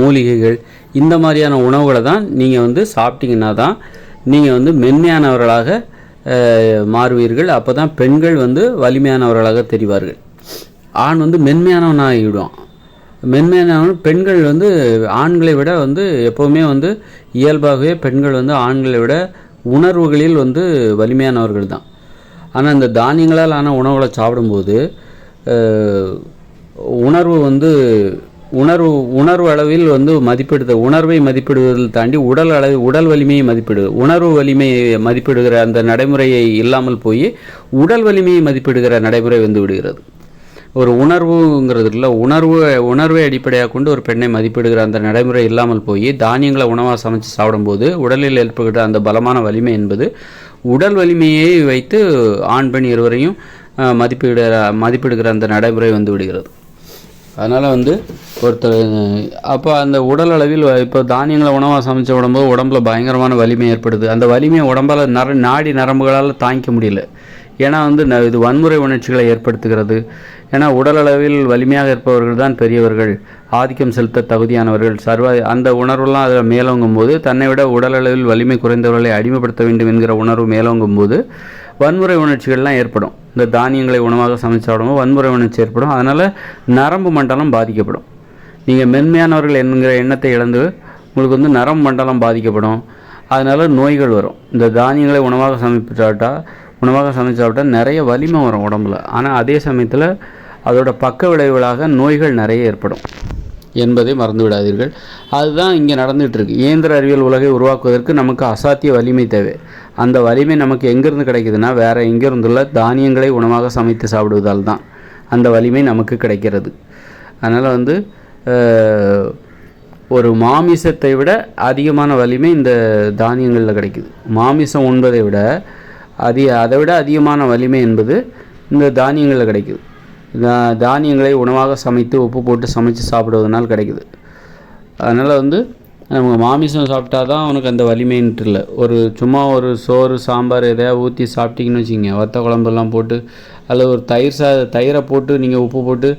மூலிகைகள் இந்த மாதிரியான உணவுகளை தான் நீங்கள் வந்து சாப்பிட்டீங்கன்னா தான் நீங்கள் வந்து மென்மையானவர்களாக மாறுவீர்கள். அப்போ தான் பெண்கள் வந்து வலிமையானவர்களாக தெரிவார்கள். ஆண் வந்து மென்மையானவனாக ஆகிவிடுவான். மென்மையானவன் பெண்கள் வந்து ஆண்களை விட வந்து எப்போவுமே வந்து இயல்பாகவே பெண்கள் வந்து ஆண்களை விட உணர்வுகளில் வந்து வலிமையானவர்கள் தான். ஆனால் இந்த தானியங்களால் ஆன உணவுகளை சாப்பிடும்போது உணர்வு அளவில் வந்து உணர்வை மதிப்பிடுவதில் தாண்டி உடல் வலிமையை உணர்வு வலிமையை மதிப்பிடுகிற அந்த நடைமுறையை இல்லாமல் போய் உடல் வலிமையை மதிப்பிடுகிற நடைமுறை வந்து விடுகிறது. ஒரு உணர்வுங்கிறது இல்லை, உணர்வை அடிப்படையாக கொண்டு ஒரு பெண்ணை மதிப்பிடுகிற அந்த நடைமுறை இல்லாமல் போய் தானியங்களை உணவாக சமைச்சு சாப்பிடும்போது உடலில் ஏற்படுகிற அந்த பலமான வலிமை என்பது உடல் வலிமையை வைத்து ஆண் பெண் இருவரையும் மதிப்பிடுகிற அந்த நடைமுறை வந்து விடுகிறது. அதனால் வந்து ஒருத்தர் அப்போ அந்த உடல் அளவில் இப்போ தானியங்களை உணவாக சமைச்சு விடும்போது உடம்புல பயங்கரமான வலிமை ஏற்படுது. அந்த வலிமையை உடம்பால் நாடி நரம்புகளால் தாங்கிக்க முடியல. ஏன்னா வந்து இது வன்முறை உணர்ச்சிகளை ஏற்படுத்துகிறது. ஏன்னா உடல் அளவில் வலிமையாக இருப்பவர்கள் தான் பெரியவர்கள், ஆதிக்கம் செலுத்த தகுதியானவர்கள். அந்த உணர்வுலாம் அதில் மேலோங்கும் போது, தன்னை விட உடல் அளவில் வலிமை குறைந்தவர்களை அடிமைப்படுத்த வேண்டும் என்கிற உணர்வு மேலோங்கும் போது வன்முறை உணர்ச்சிகள்லாம் ஏற்படும். இந்த தானியங்களை உணவாக சமைச்சு சாப்பிடும்போது வன்முறை உணர்ச்சி ஏற்படும். அதனால் நரம்பு மண்டலம் பாதிக்கப்படும். நீங்கள் மென்மையானவர்கள் என்கிற எண்ணத்தை இழந்து உங்களுக்கு வந்து நரம்பு மண்டலம் பாதிக்கப்படும். அதனால் நோய்கள் வரும். இந்த தானியங்களை உணவாக சமைச்சு சாப்பிட்டா நிறைய வலிமை வரும் உடம்புல. ஆனால் அதே சமயத்தில் அதோட பக்க விளைவுகளாக நோய்கள் நிறைய ஏற்படும். என்பதை மறந்து விடாதீர்கள். அதுதான் இங்கே நடந்துகிட்ருக்கு. இயந்திர அறிவியல் உலகை உருவாக்குவதற்கு நமக்கு அசாத்திய வலிமை தேவை. அந்த வலிமை நமக்கு எங்கேருந்து கிடைக்குதுன்னா வேறு எங்கேருந்துள்ள தானியங்களை உணவாக சமைத்து சாப்பிடுவதால் தான் அந்த வலிமை நமக்கு கிடைக்கிறது. அதனால் ஒரு மாமிசத்தை விட அதிகமான வலிமை இந்த தானியங்களில் கிடைக்குது. மாமிசம் உண்பதை விட அதை விட அதிகமான வலிமை என்பது இந்த தானியங்களில் கிடைக்குது. தானியங்களை உணவாக சமைத்து உப்பு போட்டு சமைச்சு சாப்பிடுவதனால் கிடைக்குது. அதனால் நம்ம மாமிசம் சாப்பிட்டா தான் அவனுக்கு அந்த வலிமைன்ட்டு இல்லை. சும்மா ஒரு சோறு சாம்பார் எதையா ஊற்றி சாப்பிட்டீங்கன்னு வச்சுக்கிங்க, வத்த குழம்பெல்லாம் போட்டு அல்லது ஒரு தயிரை போட்டு நீங்கள் உப்பு போட்டு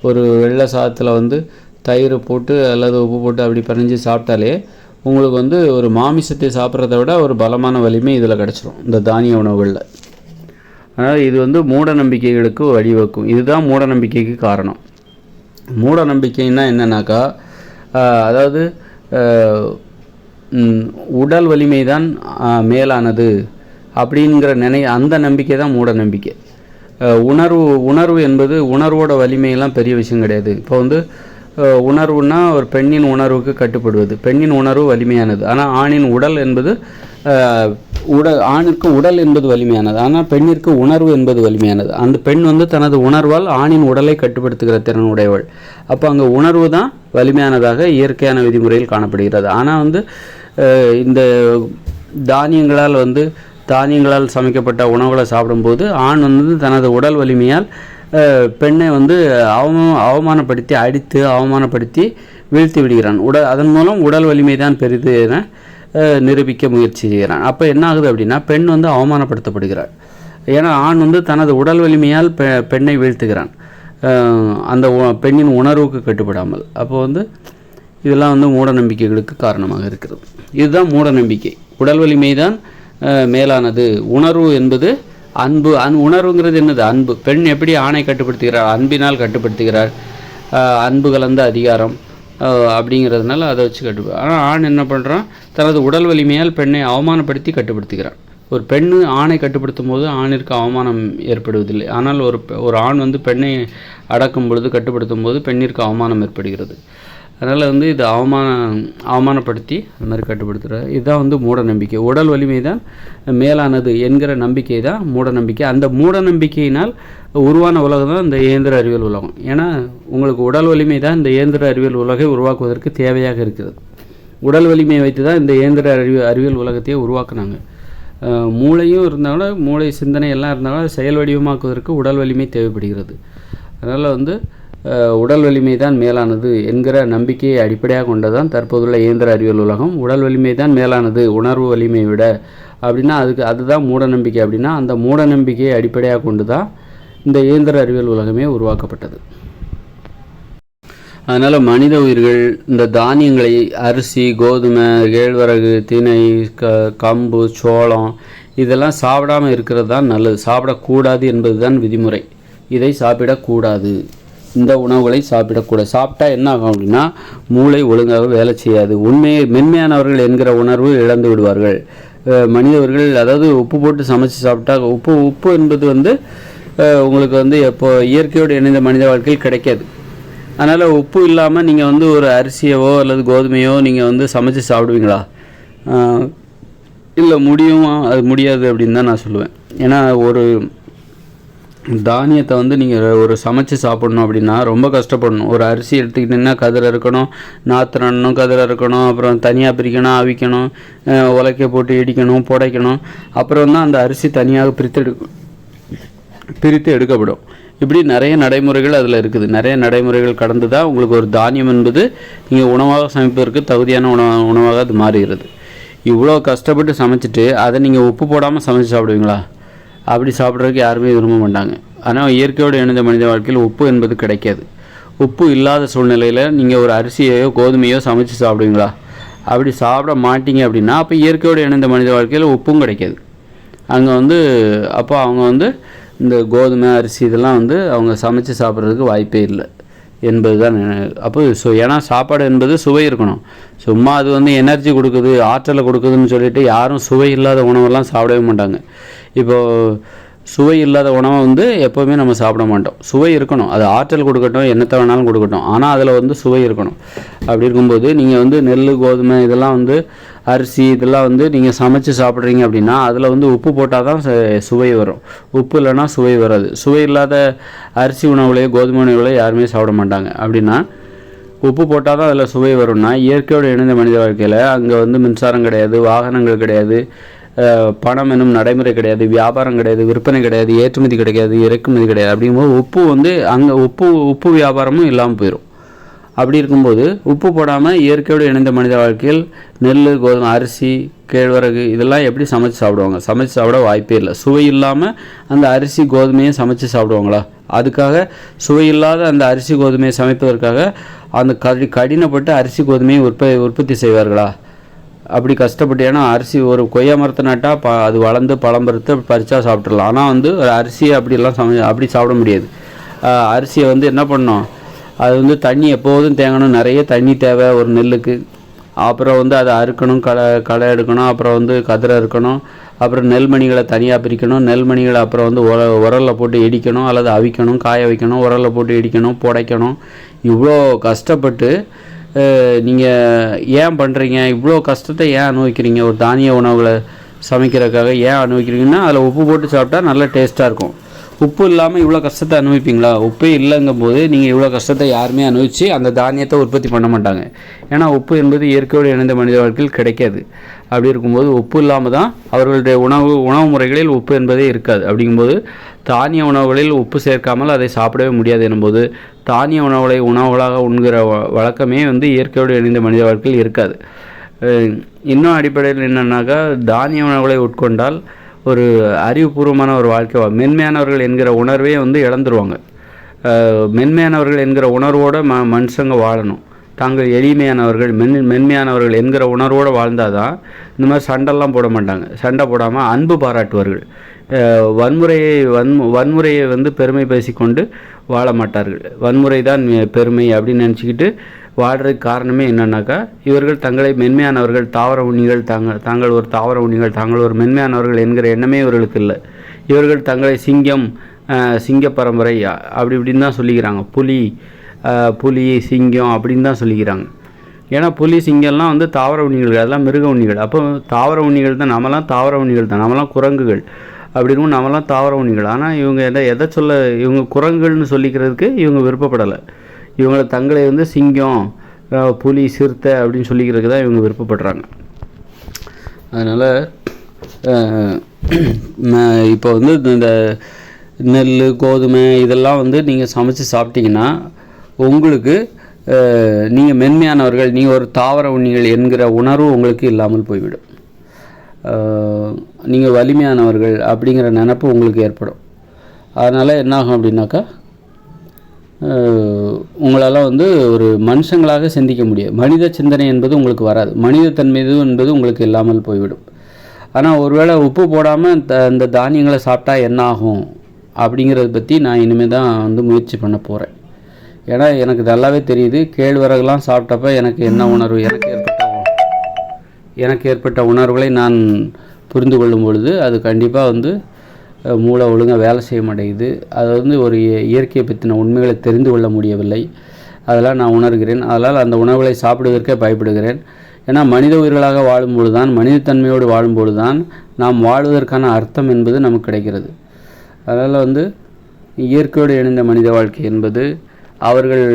ஒரு வெள்ளை சாதத்தில் தயிர் போட்டு அல்லது உப்பு போட்டு அப்படி பிணைஞ்சு சாப்பிட்டாலே உங்களுக்கு ஒரு மாமிசத்தை சாப்பிட்றத விட ஒரு பலமான வலிமை இதில் கிடச்சிரும் இந்த தானிய உணவுகளில். அதனால் இது மூட நம்பிக்கைகளுக்கு வழிவகுக்கும். இதுதான் மூட நம்பிக்கைக்கு காரணம். மூட நம்பிக்கைன்னா என்னன்னாக்கா, அதாவது உடல் வலிமை தான் மேலானது அப்படிங்கிற அந்த நம்பிக்கை தான் மூட நம்பிக்கை. உணர்வு என்பது உணர்வோட வலிமையெல்லாம் பெரிய விஷயம் கிடையாது. இப்போ உணர்வுன்னா ஒரு பெண்ணின் உணர்வுக்கு கட்டுப்படுவது, பெண்ணின் உணர்வு வலிமையானது. ஆனால் ஆணின் உடல் என்பது ஆணிற்கு உடல் என்பது வலிமையானது, ஆனால் பெண்ணிற்கு உணர்வு என்பது வலிமையானது. அந்த பெண் தனது உணர்வால் ஆணின் உடலை கட்டுப்படுத்துகிற திறன் உடையவள். அப்போ அங்கே உணர்வு தான் வலிமையானதாக இயற்கையான விதிமுறையில் காணப்படுகிறது. ஆனால் இந்த தானியங்களால் சமைக்கப்பட்ட உணவுகளை சாப்பிடும்போது ஆண் தனது உடல் வலிமையால் பெண்ணை அவமானப்படுத்தி அடித்து அவமானப்படுத்தி வீழ்த்தி விடுகிறான். அதன் மூலம் உடல் வலிமை தான் பெரிது என நிரூபிக்க முயற்சி செய்கிறான். அப்போ என்ன ஆகுது அப்படின்னா, பெண் அவமானப்படுத்தப்படுகிறாள். ஏன்னா ஆண் தனது உடல் வலிமையால் பெண்ணை வீழ்த்துகிறான், அந்த பெண்ணின் உணர்வுக்கு கட்டுப்படாமல். அப்போ இதெல்லாம் மூட நம்பிக்கைகளுக்கு காரணமாக இருக்கிறது. இதுதான் மூட நம்பிக்கை. உடல் வலிமை தான் மேலானது. உணர்வு என்பது அன்பு. உணர்வுங்கிறது என்னது? அன்பு. பெண் எப்படி ஆணை கட்டுப்படுத்துகிறார்? அன்பினால் கட்டுப்படுத்துகிறார். அன்பு கலந்த அதிகாரம் அப்படிங்கிறதுனால அதை வச்சு ஆனால் ஆண் என்ன பண்ணுறான்? தனது உடல் வலிமையால் பெண்ணை அவமானப்படுத்தி கட்டுப்படுத்துகிறான். ஒரு பெண் ஆணை கட்டுப்படுத்தும் போது ஆணிற்கு அவமானம் ஏற்படுவதில்லை. ஆனால் ஒரு ஆண் பெண்ணை அடக்கும் பொழுது கட்டுப்படுத்தும் போது பெண்ணிற்கு அவமானம் ஏற்படுகிறது. அதனால் இது அவமானப்படுத்தி அது மாதிரி கட்டுப்படுத்துகிறார். இதுதான் மூட நம்பிக்கை. உடல் வலிமை தான் மேலானது என்கிற நம்பிக்கை தான் மூட நம்பிக்கை. அந்த மூட நம்பிக்கையினால் உருவான உலகம் தான் இந்த இயந்திர அறிவியல் உலகம். ஏன்னா உங்களுக்கு உடல் வலிமை தான் இந்த இயந்திர அறிவியல் உலகை உருவாக்குவதற்கு தேவையாக இருக்கிறது. உடல் வலிமையை வைத்து தான் இந்த இயந்திர அறிவியல் உலகத்தையே உருவாக்குனாங்க. மூளையும் இருந்தாலும், மூளை சிந்தனை எல்லாம் இருந்தாலும் செயல் வடிவமாக்குவதற்கு உடல் வலிமை தேவைப்படுகிறது. அதனால் உடல் வலிமை தான் மேலானது என்கிற நம்பிக்கையை அடிப்படையாக கொண்டதான் தற்போதுள்ள இயந்திர அறிவியல் உலகம். உடல் வலிமை தான் மேலானது உணர்வு வலிமையை விட அப்படின்னா அதுதான் மூட நம்பிக்கை. அப்படின்னா அந்த மூட நம்பிக்கையை அடிப்படையாக கொண்டு தான் இந்த இயந்திர அறிவியல் உலகமே உருவாக்கப்பட்டது. அதனால் மனித உயிர்கள் இந்த தானியங்களை அரிசி, கோதுமை, கேழ்வரகு, திணை, கம்பு, சோளம் இதெல்லாம் சாப்பிடாமல் இருக்கிறது தான் நல்லது. சாப்பிடக்கூடாது என்பது தான் விதிமுறை. இதை சாப்பிடக்கூடாது. இந்த உணவுகளை சாப்பிடக்கூடாது. சாப்பிட்டா என்ன ஆகும் அப்படின்னா, மூளை ஒழுங்காக வேலை செய்யாது. மென்மையானவர்கள் என்கிற உணர்வு இழந்து விடுவார்கள். மனிதர்கள் அதாவது உப்பு போட்டு சமைச்சு சாப்பிட்டா உப்பு என்பது உங்களுக்கு எப்போ இயற்கையோடு இணைந்த மனித வாழ்க்கையில் கிடைக்காது. அதனால் உப்பு இல்லாமல் நீங்கள் ஒரு அரிசியவோ அல்லது கோதுமையோ நீங்கள் சமைச்சு சாப்பிடுவீங்களா? இல்லை, அது முடியாது அப்படின்னு தான் நான் சொல்லுவேன். ஏன்னா ஒரு தானியத்தை நீங்கள் ஒரு சமைச்சு சாப்பிட்ணும் அப்படின்னா ரொம்ப கஷ்டப்படணும். ஒரு அரிசி எடுத்துக்கிட்டிங்கன்னா கதிரை இருக்கணும், நாற்று நடணும், கதிரை இருக்கணும், அப்புறம் தனியாக பிரிக்கணும், அவிக்கணும், உலக்கை போட்டு இடிக்கணும், புடைக்கணும், அப்புறம் தான் அந்த அரிசி தனியாக பிரித்து எடுக்கப்படும். இப்படி நிறைய நடைமுறைகள் அதில் இருக்குது. நிறைய நடைமுறைகள் கடந்து தான் உங்களுக்கு ஒரு தானியம் என்பது நீங்கள் உணவாக சமைப்பதற்கு தகுதியான உணவாக அது மாறுகிறது. இவ்வளோ கஷ்டப்பட்டு சமைச்சிட்டு அதை நீங்கள் உப்பு போடாமல் சமைச்சு சாப்பிடுவீங்களா? அப்படி சாப்பிட்றதுக்கு யாருமே விரும்ப மாட்டாங்க. ஆனால் இயற்கையோடு இணைந்த மனித வாழ்க்கையில் உப்பு என்பது கிடைக்காது. உப்பு இல்லாத சூழ்நிலையில் நீங்கள் ஒரு அரிசியையோ கோதுமையோ சமைச்சு சாப்பிடுவீங்களா? அப்படி சாப்பிட மாட்டீங்க அப்படின்னா அப்போ இயற்கையோடு இணைந்த மனித வாழ்க்கையில் உப்பும் கிடைக்காது. அங்கே அப்போ அவங்க இந்த கோதுமை, அரிசி இதெல்லாம் அவங்க சமைச்சு சாப்பிட்றதுக்கு வாய்ப்பே இல்லை என்பது தான். அப்போ ஏன்னா சாப்பாடு என்பது சுவை இருக்கணும். சும்மா அது எனர்ஜி கொடுக்குது, ஆற்றலை கொடுக்குதுன்னு சொல்லிட்டு யாரும் சுவை இல்லாத உணவெல்லாம் சாப்பிடவே மாட்டாங்க. இப்போது சுவை இல்லாத உணவை வந்து எப்போவுமே நம்ம சாப்பிட மாட்டோம். சுவை இருக்கணும், அது ஆற்றல் கொடுக்கட்டும், என்னத்தை வேணாலும் கொடுக்கட்டும், ஆனால் அதில் வந்து சுவை இருக்கணும். அப்படி இருக்கும்போது நீங்கள் வந்து நெல், கோதுமை இதெல்லாம் வந்து அரிசி இதெல்லாம் வந்து நீங்கள் சமைச்சு சாப்பிட்றீங்க அப்படின்னா அதில் வந்து உப்பு போட்டால் தான் சுவை வரும். உப்பு இல்லைன்னா சுவை வராது. சுவை இல்லாத அரிசி உணவுகளையோ கோதுமை உணவுகளையோ யாருமே சாப்பிட மாட்டாங்க. அப்படின்னா உப்பு போட்டால் தான் அதில் சுவை வரும்னா, இயற்கையோடு இணைந்த மனித வாழ்க்கையில் அங்கே வந்து மின்சாரம் கிடையாது, வாகனங்கள் கிடையாது, பணம் என்னும் நடைமுறை கிடையாது, வியாபாரம் கிடையாது, விற்பனை கிடையாது, ஏற்றுமதி கிடையாது, இறக்குமதி கிடையாது. அப்படிங்கும்போது உப்பு வந்து அங்கே உப்பு வியாபாரமும் இல்லாமல் போயிடும். அப்படி இருக்கும்போது உப்பு போடாமல் இயற்கையோடு இணைந்த மனித வாழ்க்கையில் நெல், கோதுமை, அரிசி, கேழ்வரகு இதெல்லாம் எப்படி சமைச்சு சாப்பிடுவாங்க? சமைச்சு சாப்பிட வாய்ப்பே இல்லை. சுவை இல்லாமல் அந்த அரிசி கோதுமையை சமைச்சு சாப்பிடுவாங்களா? அதுக்காக சுவையில்லாத அந்த அரிசி கோதுமையை சமைப்பதற்காக அந்த கடினப்பட்டு அரிசி கோதுமையை உற்பத்தி செய்வார்களா? அப்படி கஷ்டப்பட்டு, ஏன்னா அரிசி ஒரு கொய்யா மரத்தை நட்டால் அது வளர்ந்து பழம் பறித்து பறிச்சா சாப்பிட்றலாம். ஆனால் வந்து ஒரு அரிசியை அப்படி சாப்பிட முடியாது. அரிசியை வந்து என்ன பண்ணணும், அது வந்து தண்ணி எப்போதும் தேங்கணும், நிறைய தண்ணி தேவை ஒரு நெல்லுக்கு. அப்புறம் வந்து அதை அறுக்கணும், களை எடுக்கணும், அப்புறம் வந்து கதிரை அறுக்கணும், அப்புறம் நெல்மணிகளை தனியாக பிரிக்கணும், நெல்மணிகளை அப்புறம் வந்து உரலில் போட்டு இடிக்கணும், அல்லது அவிக்கணும், காய வைக்கணும், உரலில் போட்டு இடிக்கணும், புடைக்கணும். இவ்வளோ கஷ்டப்பட்டு நீங்கள் ஏன் பண்ணுறீங்க? இவ்வளோ கஷ்டத்தை ஏன் அனுபவிக்கிறீங்க? ஒரு தானிய உணவுகளை சமைக்கிறதுக்காக ஏன் அனுபவிக்கிறீங்கன்னா அதில் உப்பு போட்டு சாப்பிட்டா நல்ல டேஸ்ட்டாக இருக்கும். உப்பு இல்லாமல் இவ்வளோ கஷ்டத்தை அனுபவிப்பீங்களா? உப்பே இல்லைங்கும் போது நீங்கள் இவ்வளோ கஷ்டத்தை யாருமே அனுபவித்து அந்த தானியத்தை உற்பத்தி பண்ண மாட்டாங்க. ஏன்னா உப்பு என்பது இயற்கையோடு இணைந்த மனித வாழ்க்கையில் கிடைக்காது. அப்படி இருக்கும்போது உப்பு இல்லாமல் தான் அவர்களுடைய உணவு முறைகளில் உப்பு என்பதே இருக்காது. அப்படிங்கும்போது தானிய உணவுகளில் உப்பு சேர்க்காமல் அதை சாப்பிடவே முடியாது எனும்போது தானிய உணவுகளை உணவுகளாக உண்கிற வழக்கமே வந்து இயற்கையோடு இணைந்த மனித வாழ்க்கையில் இருக்காது. இன்னும் அடிப்படையில் என்னன்னாக்கா, தானிய உணவுகளை உட்கொண்டால் ஒரு அறிவுபூர்வமான ஒரு வாழ்க்கை, மென்மையானவர்கள் என்கிற உணர்வே வந்து இழந்துருவாங்க. மென்மையானவர்கள் என்கிற உணர்வோடு மனுஷங்க வாழணும். தாங்கள் எளிமையானவர்கள், மென்மையானவர்கள் என்கிற உணர்வோடு வாழ்ந்தால் தான் இந்த மாதிரி சண்டைலாம் போட மாட்டாங்க. சண்டை போடாமல் அன்பு பாராட்டுவார்கள். வன்முறையை வந்து பெருமை பேசிக்கொண்டு வாழ மாட்டார்கள். வன்முறை தான் பெருமை அப்படின்னு நினச்சிக்கிட்டு வாழ்கிறதுக்கு காரணமே என்னன்னாக்கா, இவர்கள் தங்களை மென்மையானவர்கள், தாவர உண்ணிகள், தாங்கள் ஒரு தாவர உண்ணிகள், தாங்கள் ஒரு மென்மையானவர்கள் என்கிற எண்ணமே இவர்களுக்கு இல்லை. இவர்கள் தங்களை சிங்க பரம்பரை அப்படி இப்படின்னு தான் சொல்லிக்கிறாங்க. புலி சிங்கம் அப்படின்னு தான் சொல்லிக்கிறாங்க. ஏன்னா புலி சிங்கம்லாம் வந்து தாவர உண்ணிகள், அதெல்லாம் மிருக உண்ணிகள். அப்போ தாவர உண்ணிகள் தான், நம்மலாம் தாவர உண்ணிகள் தான், நம்மலாம் குரங்குகள். அப்படி இருக்கும் நம்மலாம் தாவர உண்ணிகள். ஆனால் இவங்க எதை சொல்ல, இவங்க குரங்குகள்னு சொல்லிக்கிறதுக்கு இவங்க விருப்பப்படலை. இவங்களை தங்களை வந்து சிங்கம், புலி, சிறுத்தை அப்படின்னு சொல்லிக்கிறதுக்கு தான் இவங்க விருப்பப்படுறாங்க. அதனால் இப்போ வந்து இந்த நெல், கோதுமை இதெல்லாம் வந்து நீங்கள் சமைச்சு சாப்பிட்டீங்கன்னா உங்களுக்கு நீங்கள் மென்மையானவர்கள், நீங்கள் ஒரு தாவர உண்ணிகள் என்கிற உணர்வு உங்களுக்கு இல்லாமல் போய்விடும். நீங்கள் வலிமையானவர்கள் அப்படிங்கிற நினப்பு உங்களுக்கு ஏற்படும். அதனால் என்னாகும் அப்படின்னாக்கா, உங்களால் வந்து ஒரு மனுஷங்களாக சிந்திக்க முடியும். மனித சிந்தனை என்பது உங்களுக்கு வராது. மனிதத்தன்மை என்பது உங்களுக்கு இல்லாமல் போய்விடும். ஆனால் ஒருவேளை உப்பு போடாமல் இந்த தானியங்களை சாப்பிட்டா என்ன ஆகும் அப்படிங்கிறத பற்றி நான் இனிமேல் தான் வந்து முயற்சி பண்ண போகிறேன். ஏன்னா எனக்கு நல்லாவே தெரியுது, கேழ்வரகுலாம் சாப்பிட்டப்ப எனக்கு என்ன உணர்வு, எனக்கு ஏற்பட்ட உணர்வுகளை நான் புரிந்து கொள்ளும் பொழுது அது கண்டிப்பாக வந்து மூளை ஒழுங்காக வேலை செய்ய மாட்டேங்குது. அது வந்து ஒரு இயற்கையை பற்றின உண்மைகளை தெரிந்து கொள்ள முடியவில்லை. அதெல்லாம் நான் உணர்கிறேன். அதனால் அந்த உணவுகளை சாப்பிடுவதற்கே பயப்படுகிறேன். ஏன்னா மனித உயிர்களாக வாழும்பொழுது தான், மனிதத்தன்மையோடு வாழும்பொழுது தான் நாம் வாழ்வதற்கான அர்த்தம் என்பது நமக்கு கிடைக்கிறது. அதனால் வந்து இயற்கையோடு இணைந்த மனித வாழ்க்கை என்பது அவர்கள்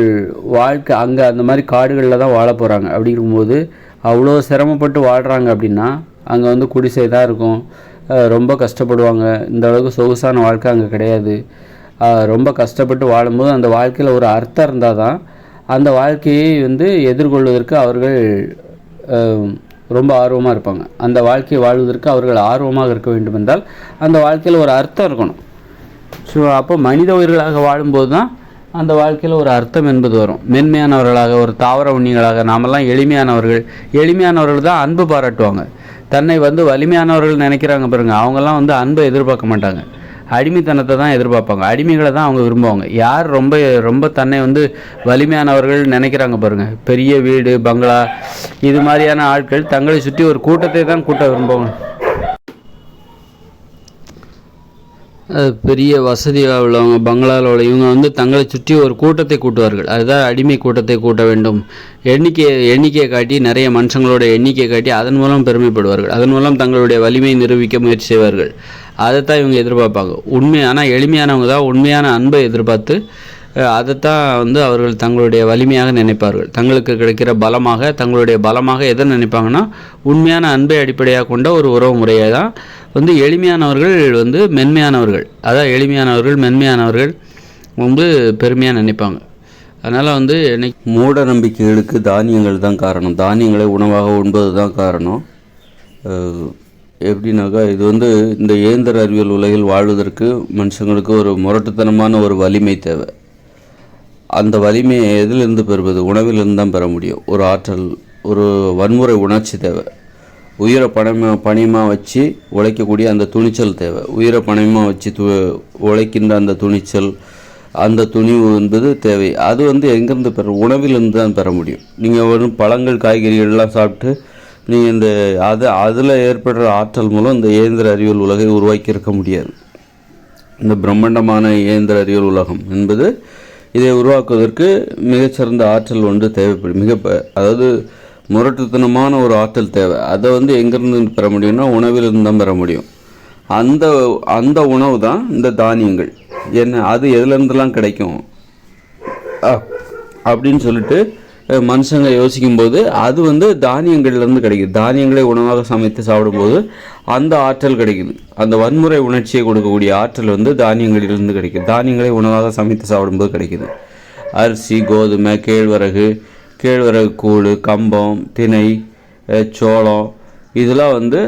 வாழ்க்கை அங்கே அந்த மாதிரி காடுகளில் தான் வாழ போகிறாங்க. அப்படி இருக்கும்போது அவ்வளோ சிரமப்பட்டு வாழ்கிறாங்க. அப்படின்னா அங்கே வந்து குடிசை தான் இருக்கும், ரொம்ப கஷ்டப்படுவாங்க. இந்த அளவுக்கு சொகுசான வாழ்க்கை அங்கே கிடையாது. ரொம்ப கஷ்டப்பட்டு வாழும்போது அந்த வாழ்க்கையில் ஒரு அர்த்தம் இருந்தால் தான் அந்த வாழ்க்கையை வந்து எதிர்கொள்வதற்கு அவர்கள் ரொம்ப ஆர்வமாக இருப்பாங்க. அந்த வாழ்க்கையை வாழ்வதற்கு அவர்கள் ஆர்வமாக இருக்க வேண்டும் என்றால் அந்த வாழ்க்கையில் ஒரு அர்த்தம் இருக்கணும். ஸோ அப்போ மனித உயிர்களாக வாழும்போது தான் அந்த வாழ்க்கையில் ஒரு அர்த்தம் என்பது வரும். மென்மையானவர்களாக, ஒரு தாவர உண்ணிகளாக, நாமெல்லாம் எளிமையானவர்கள் தான் அன்பு பாராட்டுவாங்க. தன்னை வந்து வலிமையானவர்கள் நினைக்கிறாங்க பாருங்க, அவங்கெல்லாம் வந்து அன்பை எதிர்பார்க்க மாட்டாங்க, அடிமைத்தனத்தை தான் எதிர்பார்ப்பாங்க. அடிமைகளை தான் அவங்க விரும்புவாங்க. யார் ரொம்ப தன்னை வந்து வலிமையானவர்கள் நினைக்கிறாங்க பாருங்க, பெரிய வீடு, பங்களா, இது மாதிரியான ஆட்கள் தங்களை சுற்றி ஒரு கூட்டத்தை தான் கூட்ட விரும்புவாங்க. பெரிய வசதியாக உள்ளவங்க பங்களாவில் உள்ள இவங்க வந்து தங்களை சுற்றி ஒரு கூட்டத்தை கூட்டுவார்கள். அதுதான் அடிமை கூட்டத்தை கூட்ட வேண்டும். எண்ணிக்கையை காட்டி, நிறைய மனுஷங்களோட எண்ணிக்கையை காட்டி அதன் மூலம் பெருமைப்படுவார்கள். அதன் மூலம் தங்களுடைய வலிமையை நிரூபிக்க முயற்சி செய்வார்கள். அதைத்தான் இவங்க எதிர்பார்ப்பாங்க. ஆனால் எளிமையானவங்க தான் உண்மையான அன்பை எதிர்பார்த்து அதைத்தான் வந்து அவர்கள் தங்களுடைய வலிமையாக நினைப்பார்கள். தங்களுக்கு கிடைக்கிற தங்களுடைய பலமாக எதை நினைப்பாங்கன்னா, உண்மையான அன்பை அடிப்படையாக கொண்ட ஒரு உறவு முறையை தான் வந்து எளிமையானவர்கள் வந்து மென்மையானவர்கள், அதான் எளிமையானவர்கள் மென்மையானவர்கள் வந்து பெருமையாக நினைப்பாங்க. அதனால் வந்து மூட நம்பிக்கைகளுக்கு தானியங்கள் தான் காரணம். தானியங்களை உணவாக உண்பது தான் காரணம். எப்படின்னாக்கா, இது வந்து இந்த இயந்திர அறிவியல் உலகில் வாழ்வதற்கு மனுஷங்களுக்கு ஒரு முரட்டுத்தனமான ஒரு வலிமை தேவை. அந்த வலிமையை எதிலிருந்து பெறுவது? உணவிலிருந்து தான் பெற முடியும். ஒரு ஆற்றல், ஒரு வன்முறை உணர்ச்சி தேவை. உயிரை பணியமாக வச்சு உழைக்கக்கூடிய அந்த துணிச்சல் தேவை. உயிரை பணியமாக வச்சு உழைக்கின்ற அந்த துணிச்சல், அந்த துணிவு என்பது தேவை. அது வந்து எங்கேருந்து உணவிலிருந்து தான் பெற முடியும். நீங்கள் ஒரு பழங்கள் காய்கறிகள்லாம் சாப்பிட்டு நீங்கள் அதில் ஏற்படுற ஆற்றல் மூலம் இந்த இயந்திர அறிவியல் உலகை உருவாக்கி இருக்க முடியாது. இந்த பிரம்மாண்டமான இயந்திர அறிவியல் உலகம் என்பது இதை உருவாக்குவதற்கு மிகச்சிறந்த ஆற்றல் ஒன்று தேவைப்படும். அதாவது முரட்டுத்தனமான ஒரு ஆற்றல் தேவை. அதை வந்து எங்கேருந்து பெற முடியும்னா உணவிலிருந்து தான் பெற முடியும். அந்த உணவு தான் இந்த தானியங்கள். அது எதுலேருந்துலாம் கிடைக்கும் அப்படின்னு சொல்லிட்டு மனுஷங்க யோசிக்கும்போது அது வந்து தானியங்கள்லேருந்து கிடைக்குது. தானியங்களை உணவாக சமைத்து சாப்பிடும்போது அந்த ஆற்றல் கிடைக்குது. அந்த வன்முறை உணர்ச்சியை கொடுக்கக்கூடிய ஆற்றல் வந்து தானியங்களிலிருந்து கிடைக்குது. தானியங்களை உணவாக சமைத்து சாப்பிடும்போது கிடைக்குது. அரிசி, கோதுமை, கேழ்வரகு கூழ், கம்பம், திணை, சோளம், இதெல்லாம் வந்து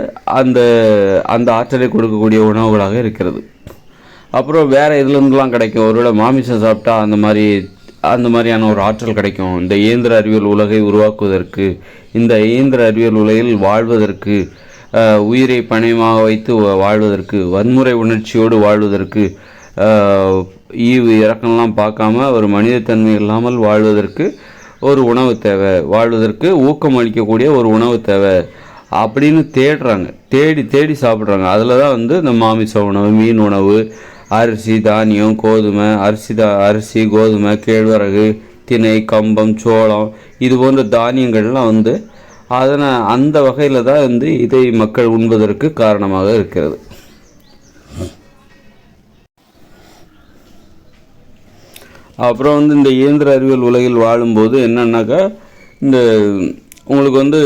அந்த ஆற்றலை கொடுக்கக்கூடிய உணவுகளாக இருக்கிறது. அப்புறம் வேறு இதுலேருந்துலாம் கிடைக்கும். ஒருவேளை மாமிசம் சாப்பிட்டா அந்த மாதிரியான ஒரு ஆற்றல் கிடைக்கும். இந்த இயந்திர அறிவியல் உலகை உருவாக்குவதற்கு, இந்த இயந்திர அறிவியல் உலகில் வாழ்வதற்கு, உயிரை பணயமாக வைத்து வாழ்வதற்கு, வன்முறை உணர்ச்சியோடு வாழ்வதற்கு, ஈவு இறக்கம்லாம் பார்க்காம ஒரு மனிதத்தன்மை இல்லாமல் வாழ்வதற்கு ஒரு உணவு தேவை. வாழ்வதற்கு ஊக்கம் அளிக்கக்கூடிய ஒரு உணவு தேவை அப்படின்னு தேடி சாப்பிட்றாங்க. அதில் தான் வந்து இந்த மாமிச உணவு, மீன் உணவு, அரிசி, தானியம், கோதுமை, அரிசி, கோதுமை, கேழ்வரகு, திணை, கம்பம், சோளம், இது போன்ற தானியங்கள்லாம் வந்து அந்த வகையில் தான் வந்து இதை மக்கள் உண்பதற்கு காரணமாக இருக்கிறது. அப்புறம் வந்து இந்த இயந்திர அறிவியல் உலகில் வாழும்போது என்னன்னாக்கா, உங்களுக்கு வந்து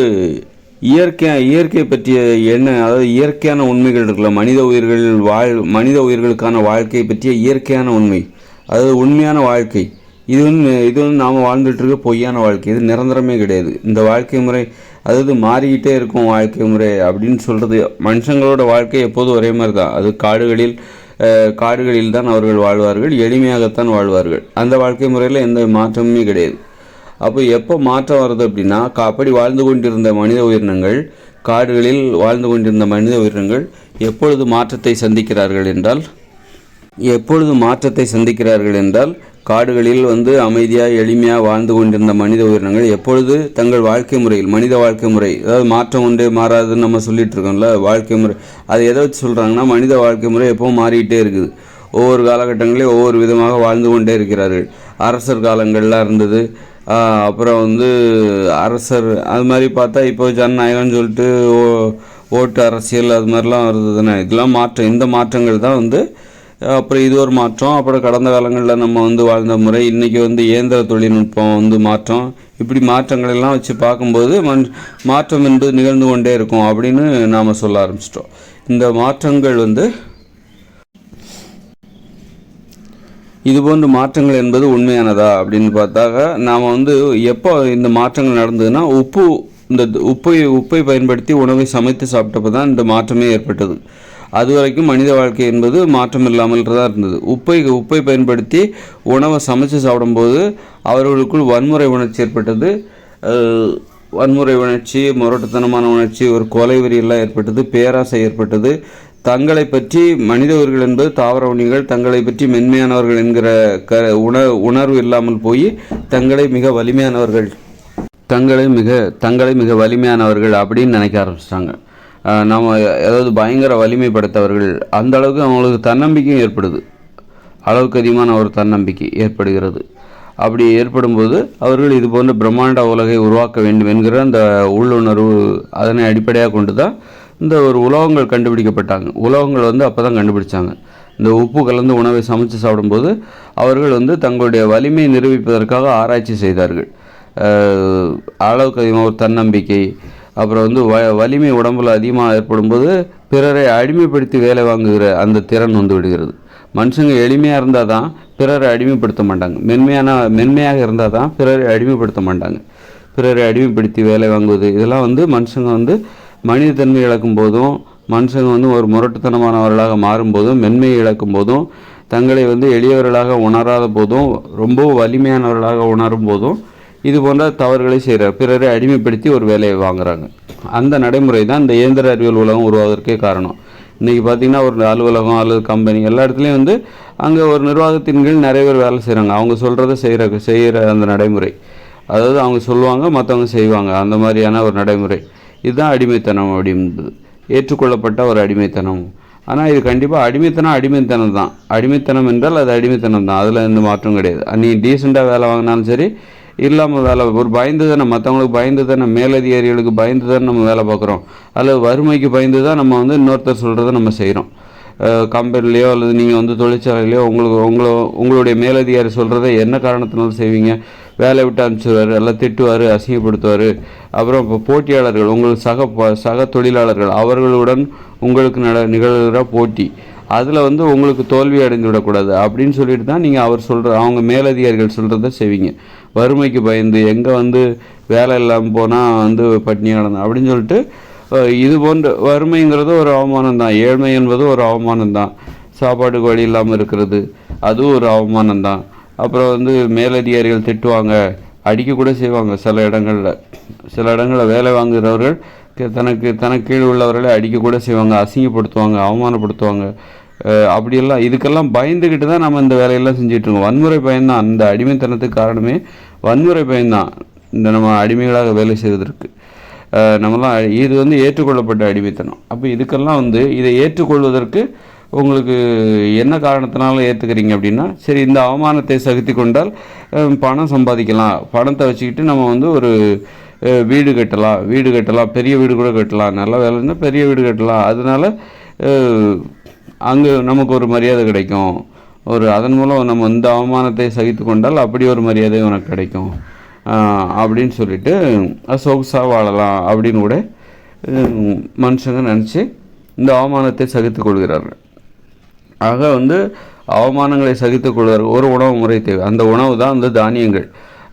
இயற்கை பற்றிய அதாவது இயற்கையான உண்மைகள் இருக்குல்ல, மனித உயிர்களுக்கான வாழ்க்கையை பற்றிய இயற்கையான உண்மை, அதாவது உண்மையான வாழ்க்கை. இது வந்து நாம் வாழ்ந்துட்டு இருக்க பொய்யான வாழ்க்கை. இது நிரந்தரமே கிடையாது. இந்த வாழ்க்கை முறை அதாவது மாறிக்கிட்டே இருக்கும் வாழ்க்கை முறை அப்படின்னு சொல்கிறது. மனுஷங்களோட வாழ்க்கை எப்போதும் ஒரே மாதிரி தான். அது காடுகளில் தான் அவர்கள் வாழ்வார்கள், எளிமையாகத்தான் வாழ்வார்கள். அந்த வாழ்க்கை முறையில் எந்த மாற்றமுமே கிடையாது. அப்போ எப்போ மாற்றம் வருது அப்படின்னா, அப்படி வாழ்ந்து கொண்டிருந்த மனித உயிரினங்கள், காடுகளில் வாழ்ந்து கொண்டிருந்த மனித உயிரினங்கள் எப்பொழுது மாற்றத்தை சந்திக்கிறார்கள் என்றால் காடுகளில் வந்து அமைதியாக எளிமையாக வாழ்ந்து கொண்டிருந்த மனித உயிரினங்கள் எப்பொழுது தங்கள் வாழ்க்கை முறையில், மனித வாழ்க்கை முறை, அதாவது மாற்றம் ஒன்றே மாறாதுன்னு நம்ம சொல்லிட்டு இருக்கோம்ல, வாழ்க்கை முறை, அதை எதை வச்சு சொல்கிறாங்கன்னா, மனித வாழ்க்கை முறை எப்பவும் மாறிக்கிட்டே இருக்குது. ஒவ்வொரு காலகட்டங்களையும் ஒவ்வொரு விதமாக வாழ்ந்து கொண்டே இருக்கிறார்கள். அரசர் காலங்கள்லாம் இருந்தது. அப்புறம் வந்து அரசர் அது மாதிரி பார்த்தா இப்போ ஜனநாயகம்னு சொல்லிட்டு ஓட்டு அரசியல் அது மாதிரிலாம் வருது தானே. இதெல்லாம் மாற்றம். இந்த மாற்றங்கள் தான் வந்து அப்புறம் இது ஒரு மாற்றம். அப்புறம் கடந்த காலங்களில் நம்ம வந்து வாழ்ந்த முறை, இன்றைக்கி வந்து இயந்திர தொழில்நுட்பம் வந்து மாற்றம். இப்படி மாற்றங்களெல்லாம் வச்சு பார்க்கும்போது மாற்றம் என்பது நிகழ்ந்து கொண்டே இருக்கும் அப்படின்னு நாம் சொல்ல ஆரம்பிச்சிட்டோம். இந்த மாற்றங்கள் வந்து இதுபோன்ற மாற்றங்கள் என்பது உண்மையானதா அப்படின்னு பார்த்தாக்க, நாம் வந்து எப்போ இந்த மாற்றங்கள் நடந்ததுன்னா, உப்பை பயன்படுத்தி உணவை சமைத்து சாப்பிட்டப்போ தான் இந்த மாற்றமே ஏற்பட்டது. அது வரைக்கும் மனித வாழ்க்கை என்பது மாற்றம் இல்லாமல் தான் இருந்தது. உப்பை பயன்படுத்தி உணவை சமைச்சு சாப்பிடும்போது அவர்களுக்குள் வன்முறை உணர்ச்சி ஏற்பட்டது. வன்முறை உணர்ச்சி, முரட்டுத்தனமான உணர்ச்சி, ஒரு கொலை வெறியெல்லாம் ஏற்பட்டது, பேராசை ஏற்பட்டது. தங்களை பற்றி மனிதவர்கள் என்பது தாவர உண்ணிகள், தங்களை பற்றி மென்மையானவர்கள் என்கிற உணர்வு இல்லாமல் போய் தங்களை மிக வலிமையானவர்கள் அப்படின்னு நினைக்க ஆரம்பிச்சிட்டாங்க. நம்ம அதாவது பயங்கர வலிமை படைத்தவர்கள், அந்த அளவுக்கு அவங்களுக்கு தன்னம்பிக்கையும் ஏற்படுது. அளவுக்கு அதிகமான ஒரு தன்னம்பிக்கை ஏற்படுகிறது. அப்படி ஏற்படும்போது அவர்கள் இது போன்ற பிரம்மாண்ட உலகை உருவாக்க வேண்டும் என்கிற அந்த உள்ளுணர்வு, அதனை அடிப்படையாக கொண்டு தான் இந்த ஒரு உலோகங்கள் கண்டுபிடிக்கப்பட்டாங்க. உலோகங்கள் அப்போ தான் கண்டுபிடிச்சாங்க. இந்த உப்பு கலந்து உணவை சமைச்சு சாப்பிடும்போது அவர்கள் தங்களுடைய வலிமையை நிரூபிப்பதற்காக ஆராய்ச்சி செய்தார்கள். அளவுக்கு அதிகமாக ஒரு தன்னம்பிக்கை, அப்புறம் வலிமை உடம்புல அதிகமாக ஏற்படும்போது பிறரை அடிமைப்படுத்தி வேலை வாங்குகிற அந்த திறன் விடுகிறது. மனுஷங்க எளிமையாக இருந்தால் தான் பிறரை அடிமைப்படுத்த மாட்டாங்க. மென்மையாக இருந்தால் தான் பிறரை அடிமைப்படுத்த மாட்டாங்க. பிறரை அடிமைப்படுத்தி வேலை வாங்குவது, இதெல்லாம் மனுஷங்க மனிதத்தன்மை இழக்கும் போதும், மனுஷங்க ஒரு முரட்டுத்தனமானவர்களாக மாறும்போதும், மென்மையை இழக்கும் போதும், தங்களை எளியவர்களாக உணராத போதும், ரொம்ப வலிமையானவர்களாக உணரும் போதும் இது போன்ற தவறுகளை செய்கிறார். பிறரை அடிமைப்படுத்தி ஒரு வேலையை வாங்குறாங்க. அந்த நடைமுறை தான் இந்த இயந்திர அறிவியல் உலகம் உருவாவதற்கே காரணம். இன்றைக்கி பார்த்திங்கன்னா ஒரு அலுவலகம் அல்லது கம்பெனி எல்லா இடத்துலையும் அங்கே ஒரு நிர்வாகத்தின் கீழ் நிறைய பேர் வேலை செய்கிறாங்க. அவங்க சொல்கிறத செய்கிற அந்த நடைமுறை, அதாவது அவங்க சொல்லுவாங்க, மற்றவங்க செய்வாங்க, அந்த மாதிரியான ஒரு நடைமுறை. இதுதான் அடிமைத்தனம் அப்படின்றது, ஏற்றுக்கொள்ளப்பட்ட ஒரு அடிமைத்தனம். ஆனால் இது கண்டிப்பாக அடிமைத்தனம் தான். அடிமைத்தனம் என்றால் அது அடிமைத்தனம் தான், அதில் எந்த மாற்றம் கிடையாது. நீ டீசெண்டாக வேலை வாங்கினாலும் சரி, இல்லாமல் வேலை, ஒரு பயந்து தானே, மற்றவங்களுக்கு பயந்து தானே, மேலதிகாரிகளுக்கு பயந்து தானே நம்ம வேலை பார்க்குறோம், அல்லது வறுமைக்கு பயந்து தான் நம்ம இன்னொருத்தர் சொல்கிறத நம்ம செய்கிறோம். கம்பெனிலையோ அல்லது நீங்கள் தொழிற்சாலையிலையோ உங்களுடைய மேலதிகாரி சொல்கிறத என்ன காரணத்தினாலும் செய்வீங்க? வேலை விட்டு அனுப்பிச்சிடுவார், எல்லாம் திட்டுவார், அசிங்கப்படுத்துவார். அப்புறம் இப்போ போட்டியாளர்கள், உங்களுக்கு சக தொழிலாளர்கள், அவர்களுடன் உங்களுக்கு நிகழ்கிற போட்டி, அதில் உங்களுக்கு தோல்வி அடைந்து விடக்கூடாது அப்படின்னு சொல்லிட்டு தான் நீங்கள் அவங்க மேலதிகாரிகள் சொல்கிறத செய்வீங்க. வறுமைக்கு பயந்து எங்கே வேலை இல்லாமல் போனால் பட்டினி கிடந்தோம் அப்படின்னு சொல்லிட்டு, இது போன்ற வறுமைங்கிறது ஒரு அவமானம் தான். ஏழ்மை என்பது ஒரு அவமானம் தான். சாப்பாட்டுக்கு வழி இல்லாமல் இருக்கிறது அதுவும் ஒரு அவமானம் தான். அப்புறம் மேலதிகாரிகள் திட்டுவாங்க, அடிக்கக்கூட செய்வாங்க. சில இடங்களில் வேலை வாங்குகிறவர்கள் தனக்கு கீழ் உள்ளவர்களை அடிக்கக்கூட செய்வாங்க, அசிங்கப்படுத்துவாங்க, அவமானப்படுத்துவாங்க. அப்படியெல்லாம் இதுக்கெல்லாம் பயந்துக்கிட்டு தான் நம்ம இந்த வேலையெல்லாம் செஞ்சிட்ருக்கோம். வன்முறை பயன்தான். அந்த அடிமைத்தனத்துக்கு காரணமே வன்முறை பயன்தான். நம்ம அடிமைகளாக வேலை செய்வதற்கு நம்மலாம் இது ஏற்றுக்கொள்ளப்பட்ட அடிமைத்தனம். அப்போ இதுக்கெல்லாம் இதை ஏற்றுக்கொள்வதற்கு உங்களுக்கு என்ன காரணத்தினால ஏற்றுக்கிறீங்க அப்படின்னா, சரி இந்த அவமானத்தை சகித்து கொண்டால் பணம் சம்பாதிக்கலாம், பணத்தை வச்சுக்கிட்டு நம்ம ஒரு வீடு கட்டலாம், பெரிய வீடு கூட கட்டலாம், நல்ல வேலை இருந்தால் பெரிய வீடு கட்டலாம், அதனால அங்கே நமக்கு ஒரு மரியாதை கிடைக்கும், அதன் மூலம் நம்ம இந்த அவமானத்தை சகித்து கொண்டால் அப்படி ஒரு மரியாதை உனக்கு கிடைக்கும் அப்படின்னு சொல்லிட்டு சொகுசாக வாழலாம் அப்படின்னு கூட மனுஷங்க நினச்சி இந்த அவமானத்தை சகித்து கொள்கிறார்கள். ஆக அவமானங்களை சகித்து கொள்வார்கள். ஒரு உணவு முறை தேவை, அந்த உணவு தான் தானியங்கள்.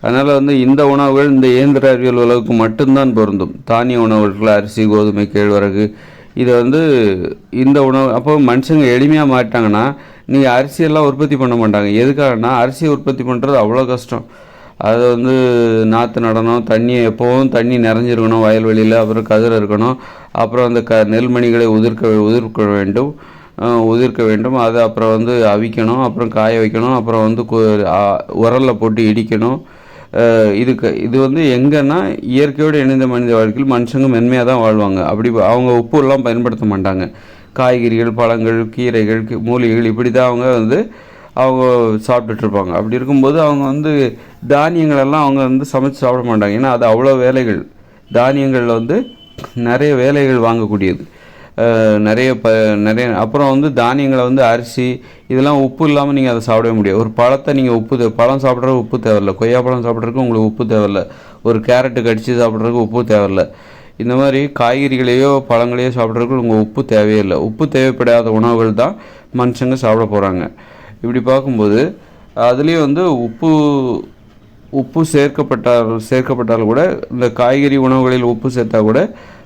அதனால் இந்த உணவுகள் இந்த இயந்திர அறிவியல் உலகுக்கு மட்டும்தான் பொருந்தும். தானிய உணவுகள், அரிசி, கோதுமை, கேழ்வரகு, இதை இந்த உணவு. அப்போ மனுஷங்க எளிமையாக மாட்டாங்கன்னா நீங்கள் அரிசியெல்லாம் உற்பத்தி பண்ண மாட்டாங்க. எதுக்காகனா அரிசியை உற்பத்தி பண்ணுறது அவ்வளோ கஷ்டம். அதை நாற்று நடணும், எப்போவும் தண்ணி நிறைஞ்சிருக்கணும் வயல்வெளியில், அப்புறம் கதிர் இருக்கணும், அப்புறம் அந்த நெல்மணிகளை உதிர்க்க வேண்டும், அதை அப்புறம் அவிக்கணும், அப்புறம் காய வைக்கணும், அப்புறம் உரலில் போட்டு இடிக்கணும். இது எங்கன்னா இயற்கையோடு இணைந்த மனித வாழ்க்கையில் மனுஷங்க மென்மையாக தான் வாழ்வாங்க. அப்படி அவங்க உப்புலாம் பயன்படுத்த மாட்டாங்க. காய்கறிகள், பழங்கள், கீரைகள், மூலிகைகள், இப்படி தான் அவங்க சாப்பிட்டுட்ருப்பாங்க. அப்படி இருக்கும்போது அவங்க தானியங்களெல்லாம் அவங்க சமைச்சு சாப்பிட மாட்டாங்க. ஏன்னா அது அவ்வளோ வேலைகள். தானியங்களில் நிறைய வேலைகள் வாங்கக்கூடியது, நிறைய அப்புறம் தானியங்களை அரிசி, இதெல்லாம் உப்பு இல்லாமல் நீங்கள் அதை சாப்பிடவே முடியாது. ஒரு பழத்தை நீங்கள் பழம் சாப்பிட்றதுக்கு உப்பு தேவையில்லை, கொய்யாப்பழம் சாப்பிட்றதுக்கு உங்களுக்கு உப்பு தேவையில்லை, ஒரு கேரட்டு கடித்து சாப்பிட்றதுக்கு உப்பு தேவையில்லை. இந்த மாதிரி காய்கறிகளையோ பழங்களையோ சாப்பிட்றதுக்கு உங்கள் உப்பு தேவையில்லை. உப்பு தேவைப்படாத உணவுகள் தான் மனுஷங்க சாப்பிட போகிறாங்க. இப்படி பார்க்கும்போது அதுலேயும் உப்பு சேர்க்கப்பட்டால் கூட, இந்த காய்கறி உணவுகளில் உப்பு சேர்த்தா கூட,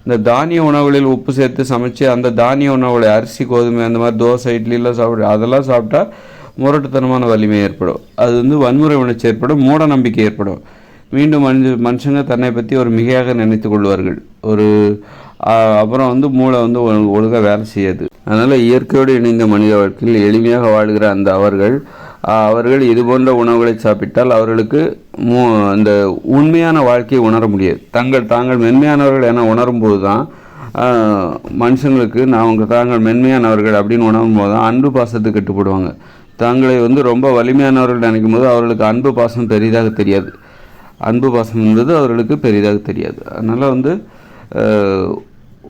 இந்த தானிய உணவுகளில் உப்பு சேர்த்து சமைச்சு அந்த தானிய உணவுகளை அரிசி, கோதுமை, அந்த மாதிரி தோசை, இட்லிலாம் அதெல்லாம் சாப்பிட்டா முரட்டுத்தனமான வலிமை ஏற்படும். அது வன்முறை உணர்ச்சி ஏற்படும், மூட நம்பிக்கை ஏற்படும். மீண்டும் மனுஷங்க தன்னை பற்றி ஒரு மிகையாக நினைத்து கொள்வார்கள். அப்புறம் மூளை ஒழுங்காக வேலை செய்யாது. அதனால் இயற்கையோடு இணைந்த மனித வாழ்க்கையில் எளிமையாக வாழ்கிற அவர்கள் இது போன்ற உணவுகளை சாப்பிட்டால் அவர்களுக்கு அந்த உண்மையான வாழ்க்கையை உணர முடியாது. தாங்கள் மென்மையானவர்கள் என உணரும்போது தான் மனுஷங்களுக்கு தாங்கள் மென்மையானவர்கள் அப்படின்னு உணரும் போது தான் அன்பு பாசத்துக்கு கட்டுப்படுவாங்க. தாங்களை ரொம்ப வலிமையானவர்கள் நினைக்கும் போது அவர்களுக்கு அன்பு பாசம் பெரிதாக தெரியாது. அன்பு பாசம் என்பது அவர்களுக்கு பெரிதாக தெரியாது. அதனால்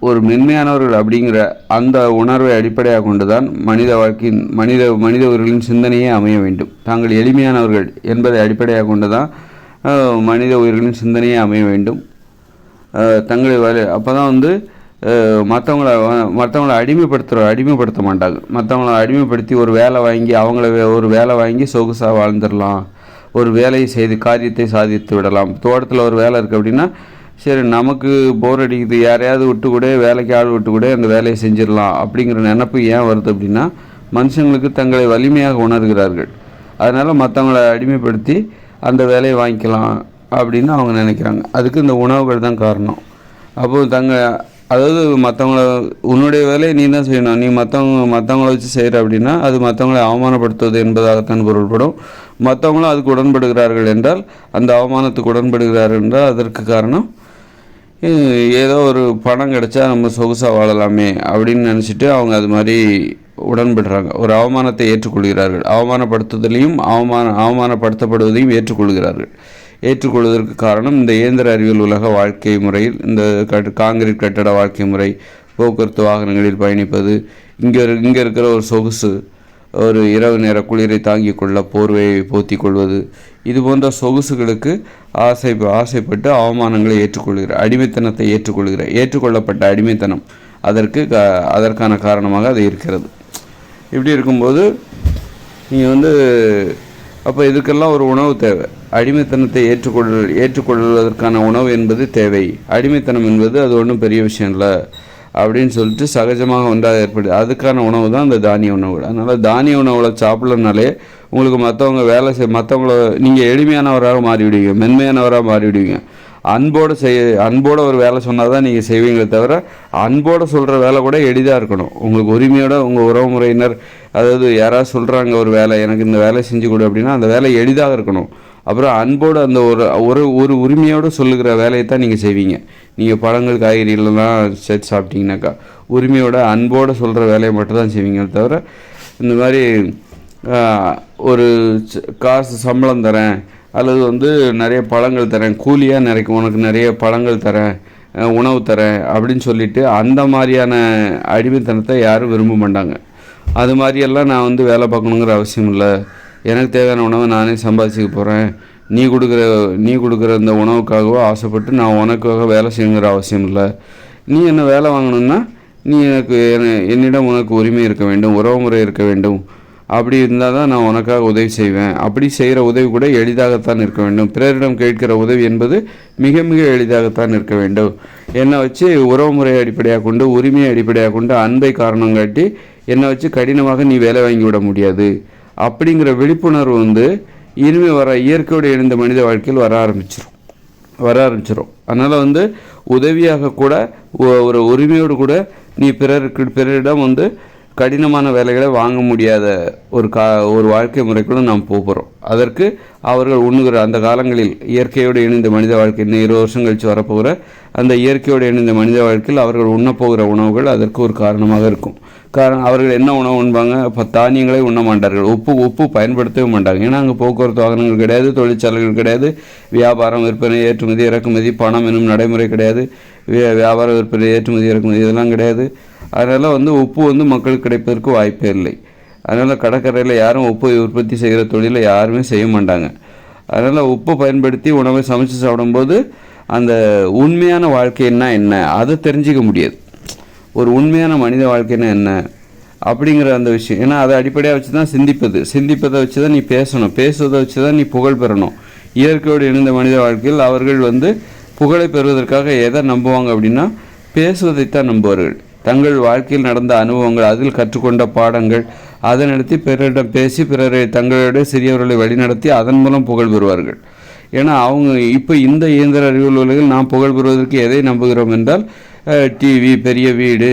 ஒரு மென்மையானவர்கள் அப்படிங்கிற அந்த உணர்வை அடிப்படையாக கொண்டு தான் மனித வாழ்க்கையின் மனித உயிர்களின் சிந்தனையே அமைய வேண்டும். தாங்கள் எளிமையானவர்கள் என்பதை அடிப்படையாக கொண்டு தான் மனித உயிர்களின் சிந்தனையே அமைய வேண்டும். தங்களை அப்போ தான் மற்றவங்கள அடிமைப்படுத்த மாட்டாங்க. மற்றவங்கள அடிமைப்படுத்தி ஒரு வேலை வாங்கி சொகுசாக வாழ்ந்துடலாம், ஒரு வேலையை செய்து காரியத்தை சாதித்து விடலாம். தோட்டத்தில் ஒரு வேலை இருக்குது அப்படின்னா சரி நமக்கு போர் அடிக்குது, யாரையாவது விட்டு கூட வேலைக்கு ஆள் விட்டு கூட அந்த வேலையை செஞ்சிடலாம் அப்படிங்கிற நினப்பு ஏன் வருது அப்படின்னா மனுஷங்களுக்கு தங்களை வலிமையாக உணர்கிறார்கள். அதனால் மற்றவங்கள அடிமைப்படுத்தி அந்த வேலையை வாங்கிக்கலாம் அப்படின்னு அவங்க நினைக்கிறாங்க. அதுக்கு இந்த உணவுகள் தான் காரணம். அப்போது அதாவது உன்னுடைய வேலையை நீ தான் செய்யணும். நீ மற்றவங்கள வச்சு செய்கிற அப்படின்னா அது மற்றவங்களை அவமானப்படுத்துவது என்பதாகத்தான் பொருள்படும். மற்றவங்களும் அதுக்கு உடன்படுகிறார்கள் என்றால், அந்த அவமானத்துக்கு உடன்படுகிறார்கள் என்றால் அதற்கு காரணம் ஏதோ ஒரு பணம் கிடைச்சா நம்ம சொகுசாக வாழலாமே அப்படின்னு நினச்சிட்டு அவங்க அது மாதிரி உடன்படுறாங்க. ஒரு அவமானத்தை ஏற்றுக்கொள்கிறார்கள். அவமானப்படுத்துதலையும் அவமானப்படுத்தப்படுவதையும் ஏற்றுக்கொள்வதற்கு காரணம் இந்த இயந்திர அறிவியல் உலக வாழ்க்கை முறையில், இந்த காங்கிரீட் கட்டட வாழ்க்கை முறை, போக்குவரத்து வாகனங்களில் பயணிப்பது, இங்கே இருக்கிற ஒரு சொகுசு, ஒரு இரவு நேர குளிரை தாங்கிக் கொள்ள போர்வையை போத்தி கொள்வது, இது போன்ற சொகுசுகளுக்கு ஆசைப்பட்டு அவமானங்களை அடிமைத்தனத்தை ஏற்றுக்கொள்ளப்பட்ட அடிமைத்தனம் அதற்கான காரணமாக அது இருக்கிறது. இப்படி இருக்கும்போது நீங்கள் அப்போ இதுக்கெல்லாம் ஒரு உணவு தேவை. அடிமைத்தனத்தை ஏற்றுக்கொள்வதற்கான உணவு என்பது தேவை. அடிமைத்தனம் என்பது அது ஒன்றும் பெரிய விஷயம் இல்லை அப்படின்னு சொல்லிட்டு சகஜமாக ஒன்றாக ஏற்படுது. அதுக்கான உணவு தான் இந்த தானிய உணவுகள். அதனால் தானிய உணவுகளை சாப்பிட்றதுனாலே உங்களுக்கு மற்றவங்கள நீங்கள் எளிமையானவராக மாறிவிடுவீங்க, மென்மையானவராக மாறிவிடுவீங்க. அன்போட ஒரு வேலை சொன்னால் தான் நீங்கள் செய்வீங்களே தவிர, அன்போடு சொல்கிற வேலை கூட எளிதாக இருக்கணும். உங்களுக்கு உரிமையோட உங்கள் உறவு முறையினர், அதாவது யாராவது சொல்கிறாங்க ஒரு வேலை, எனக்கு இந்த வேலை செஞ்சு கொடு அப்படின்னா அந்த வேலை எளிதாக இருக்கணும். அப்புறம் அன்போடு அந்த ஒரு உரிமையோடு சொல்லுகிற வேலையை தான் நீங்கள் செய்வீங்க. நீங்கள் பழங்கள் காய்கறிகளெல்லாம் சேர்த்து சாப்பிட்டீங்கன்னாக்கா உரிமையோட அன்போடு சொல்கிற வேலையை மட்டும் தான் செய்வீங்க தவிர, இந்த மாதிரி ஒரு காசு சம்பளம் தரேன் அல்லது நிறைய பழங்கள் தரேன், கூலியாக உனக்கு நிறைய பழங்கள் தரேன், உணவு தரேன் அப்படின்னு சொல்லிட்டு அந்த மாதிரியான அடிமைத்தனத்தை யாரும் விரும்ப மாட்டாங்க. அது மாதிரியெல்லாம் நான் வேலை பார்க்கணுங்கிற அவசியம் இல்லை. எனக்கு தேவையான உணவை நானே சம்பாதிச்சுக்க போகிறேன். நீ கொடுக்குற இந்த உணவுக்காகவோ ஆசைப்பட்டு நான் உனக்காக வேலை செய்யணுங்கிற அவசியம் இல்லை. நீ என்ன வேலை வாங்கணுன்னா என்னிடம் உனக்கு உரிமை இருக்க வேண்டும், உறவுமுறை இருக்க வேண்டும். அப்படி இருந்தால் தான் நான் உனக்காக உதவி செய்வேன். அப்படி செய்கிற உதவி கூட எளிதாகத்தான் இருக்க வேண்டும். பிறரிடம் கேட்கிற உதவி என்பது மிக மிக எளிதாகத்தான் இருக்க வேண்டும். என்னை வச்சு உறவுமுறையை அடிப்படையாக கொண்டு, உரிமையை அடிப்படையாக கொண்டு, அன்பை காரணம் காட்டி என்னை வச்சு கடினமாக நீ வேலை வாங்கி விட முடியாது அப்படிங்கிற விழிப்புணர்வு இனிமே இயற்கையோடு இணைந்த மனித வாழ்க்கையில் வர ஆரம்பிச்சிடும். அதனால் உதவியாக கூட ஒரு உரிமையோடு கூட நீ பிறரிடம் கடினமான வேலைகளை வாங்க முடியாத ஒரு வாழ்க்கை முறைக்குள்ள நாம் போகிறோம். அதற்கு அவர்கள் உண்ணுகிற அந்த காலங்களில் இயற்கையோடு இணைந்த மனித வாழ்க்கை, இன்னும் 20 வருஷம் கழித்து வரப்போகிற அந்த இயற்கையோடு இணைந்த மனித வாழ்க்கையில் அவர்கள் உண்ணப்போகிற உணவுகள் அதற்கு ஒரு காரணமாக இருக்கும். அவர்கள் என்ன உணவு உண்பாங்க? இப்போ தானியங்களே உண்ண மாட்டார்கள். உப்பு பயன்படுத்தவே மாட்டாங்க. ஏன்னா அங்கே போக்குவரத்து வாகனங்கள் கிடையாது, தொழிற்சாலைகள் கிடையாது, வியாபாரம், விற்பனை, ஏற்றுமதி, இறக்குமதி, பணம் என்னும் நடைமுறை கிடையாது, வியாபார, விற்பனை, ஏற்றுமதி, இறக்குமதி இதெல்லாம் கிடையாது. அதனால் உப்பு மக்களுக்கு கிடைப்பதற்கு வாய்ப்பே இல்லை. அதனால் கடற்கரையில் யாரும் உப்பு உற்பத்தி செய்கிற தொழிலை யாருமே செய்ய மாட்டாங்க. அதனால் உப்பு பயன்படுத்தி உணவை சமைச்சு சாப்பிடும்போது அந்த உண்மையான வாழ்க்கைன்னா என்ன அதை தெரிஞ்சிக்க முடியாது. ஒரு உண்மையான மனித வாழ்க்கைன்னா என்ன அப்படிங்கிற அந்த விஷயம். ஏன்னா அதை அடிப்படையாக வச்சு தான் சிந்திப்பதை வச்சு தான் நீ பேசணும், பேசுவதை வச்சு தான் நீ புகழ் பெறணும். இயற்கையோடு இணைந்த மனித வாழ்க்கையில் அவர்கள் புகழை பெறுவதற்காக எதை நம்புவாங்க அப்படின்னா பேசுவதைத்தான் நம்புவார்கள். தங்கள் வாழ்க்கையில் நடந்த அனுபவங்கள், அதில் கற்றுக்கொண்ட பாடங்கள், அதை நடத்தி பிறரிடம் பேசி பிறரை தங்களுடைய சிறியவர்களை வழிநடத்தி அதன் மூலம் புகழ் பெறுவார்கள். ஏன்னா அவங்க இப்போ இந்த இயந்திர அறிவியல் உலகில் நாம் புகழ் பெறுவதற்கு எதை நம்புகிறோம் என்றால் டிவி, பெரிய வீடு,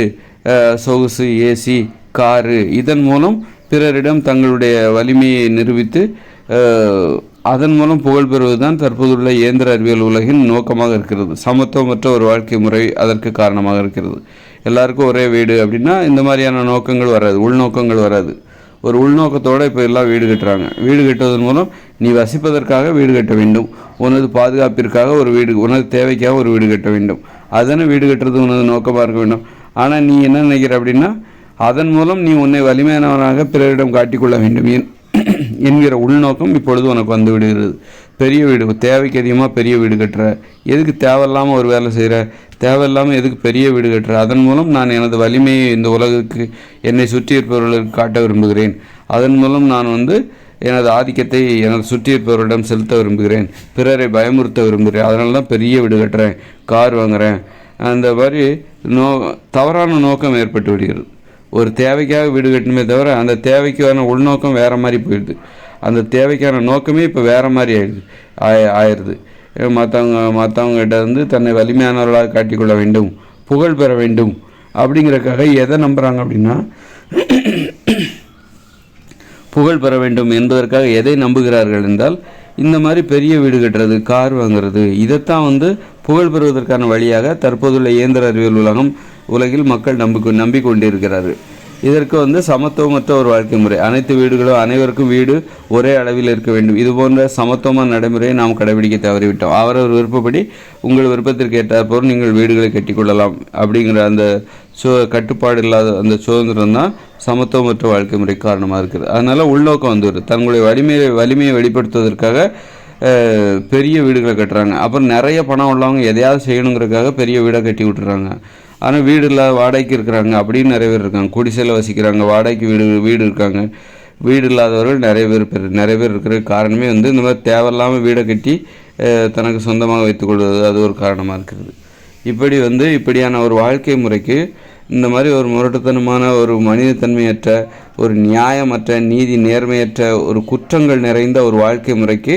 சொகுசு, ஏசி, காரு, இதன் மூலம் பிறரிடம் தங்களுடைய வலிமையை நிரூபித்து அதன் மூலம் புகழ் பெறுவதுதான் தற்போதுள்ள இயந்திர அறிவியல் உலகின் நோக்கமாக இருக்கிறது. சமத்துவமற்ற ஒரு வாழ்க்கை முறை அதற்கு காரணமாக இருக்கிறது. எல்லாருக்கும் ஒரே வீடு அப்படின்னா இந்த மாதிரியான நோக்கங்கள் வராது, உள்நோக்கங்கள் வராது. ஒரு உள்நோக்கத்தோடு இப்போ எல்லாம் வீடு கட்டுறாங்க. வீடு கட்டுவதன் மூலம் நீ வசிப்பதற்காக வீடு கட்ட வேண்டும், உனது பாதுகாப்பிற்காக ஒரு வீடு, உனது தேவைக்காக ஒரு வீடு கட்ட வேண்டும். அதுதானே வீடு கட்டுறது உனது நோக்கமாக இருக்க வேண்டும். ஆனால் நீ என்ன நினைக்கிற அப்படின்னா, அதன் மூலம் நீ உன்னை வலிமையானவனாக பிறரிடம் காட்டிக்கொள்ள வேண்டும் என்கிற உள்நோக்கம் இப்பொழுது உனக்கு வந்து விடுகிறது. பெரிய வீடு, தேவைக்கு அதிகமாக பெரிய வீடு கட்டுற, எதுக்கு தேவையில்லாமல் ஒரு வேலை செய்கிற, தேவையில்லாமல் எதுக்கு பெரிய வீடு கட்டுற, அதன் மூலம் நான் எனது வலிமையை இந்த உலகுக்கு என்னை சுற்றி இருப்பவர்களுக்கு காட்ட விரும்புகிறேன். அதன் மூலம் நான் எனது ஆதிக்கத்தை எனது சுற்றி இருப்பவர்களிடம் செலுத்த விரும்புகிறேன், பிறரை பயமுறுத்த விரும்புகிறேன். அதனால தான் பெரிய வீடு கட்டுறேன், கார் வாங்குகிறேன். அந்த மாதிரி தவறான நோக்கம் ஏற்பட்டு விடுகிறது. ஒரு தேவைக்காக வீடு கட்டணுமே தவிர அந்த தேவைக்கான உள்நோக்கம் வேறு மாதிரி போயிடுது. அந்த தேவைக்கான நோக்கமே இப்போ வேறு மாதிரி ஆயிடுது. மற்றவங்ககிட்ட தன்னை வலிமையானவர்களாக காட்டிக்கொள்ள வேண்டும், புகழ் பெற வேண்டும் அப்படிங்கிறக்காக எதை நம்புகிறாங்க அப்படின்னா, புகழ் பெற வேண்டும் என்பதற்காக எதை நம்புகிறார்கள் என்றால், இந்த மாதிரி பெரிய வீடு கட்டுறது, கார் வாங்குறது, இதைத்தான் புகழ் பெறுவதற்கான வழியாக தற்போதுள்ள இயந்திர அறிவியல் உலகில் மக்கள் நம்பிக்கொண்டிருக்கிறார்கள். இதற்கு சமத்துவமற்ற ஒரு வாழ்க்கை முறை, அனைத்து வீடுகளும் அனைவருக்கும் வீடு ஒரே அளவில் இருக்க வேண்டும், இது போன்ற சமத்துவமான நடைமுறையை நாம் கடைபிடிக்க தவறிவிட்டோம். அவரவர் விருப்பப்படி உங்கள் விருப்பத்திற்கு ஏற்றாற்போல் நீங்கள் வீடுகளை கட்டிக்கொள்ளலாம் அப்படிங்கிற அந்த கட்டுப்பாடு இல்லாத அந்த சுதந்திரம் தான் சமத்துவமற்ற வாழ்க்கை முறை காரணமாக இருக்குது. அதனால் உள்நோக்கம் வந்துடுது. தங்களுடைய வலிமையை வெளிப்படுத்துவதற்காக பெரிய வீடுகளை கட்டுறாங்க. அப்புறம் நிறைய பணம் உள்ளவங்க எதையாவது செய்யணுங்கிறதுக்காக பெரிய வீடை கட்டி விட்டுறாங்க. ஆனால் வீடு இல்லாத வாடகைக்கு இருக்கிறாங்க அப்படின்னு நிறைய பேர் இருக்காங்க. குடிசையில் வசிக்கிறாங்க, வாடகைக்கு வீடு இருக்காங்க. வீடு இல்லாதவர்கள் நிறைய பேர் இருக்கிற காரணமே இந்த மாதிரி தேவையில்லாமல் வீடை கட்டி தனக்கு சொந்தமாக வைத்துக்கொள்வது அது ஒரு காரணமாக இருக்கிறது. இப்படியான ஒரு வாழ்க்கை முறைக்கு, இந்த மாதிரி ஒரு முரட்டுத்தனமான, ஒரு மனிதத்தன்மையற்ற, ஒரு நியாயமற்ற, நீதி நேர்மையற்ற, ஒரு குற்றங்கள் நிறைந்த ஒரு வாழ்க்கை முறைக்கு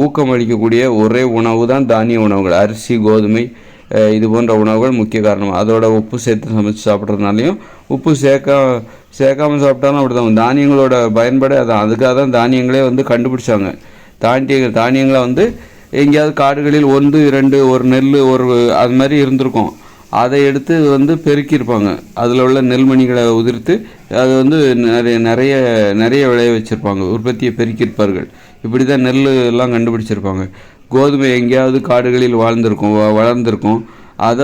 ஊக்கமளிக்கக்கூடிய ஒரே உணவு தான் தானிய உணவுகள். அரிசி, கோதுமை, இது போன்ற உணவுகள் முக்கிய காரணம். அதோட உப்பு சேர்த்து சமைச்சு சாப்பிட்றதுனாலையும், உப்பு சேர்க்காமல் சாப்பிட்டாலும் அப்படி தான். தானியங்களோட பயன்பாடு அதான். அதுக்காக தான் தானியங்களே கண்டுபிடிச்சாங்க. தானியங்களை எங்கேயாவது காடுகளில் 1, 2 ஒரு நெல் அது மாதிரி இருந்திருக்கும். அதை எடுத்து பெருக்கியிருப்பாங்க. அதில் உள்ள நெல்மணிகளை உதிர்த்து அது நிறைய விளைய வச்சுருப்பாங்க, உற்பத்தியை பெருக்கியிருப்பார்கள். இப்படி தான் நெல் எல்லாம் கண்டுபிடிச்சிருப்பாங்க. கோதுமை எங்கேயாவது காடுகளில் வளர்ந்துருக்கும். அதை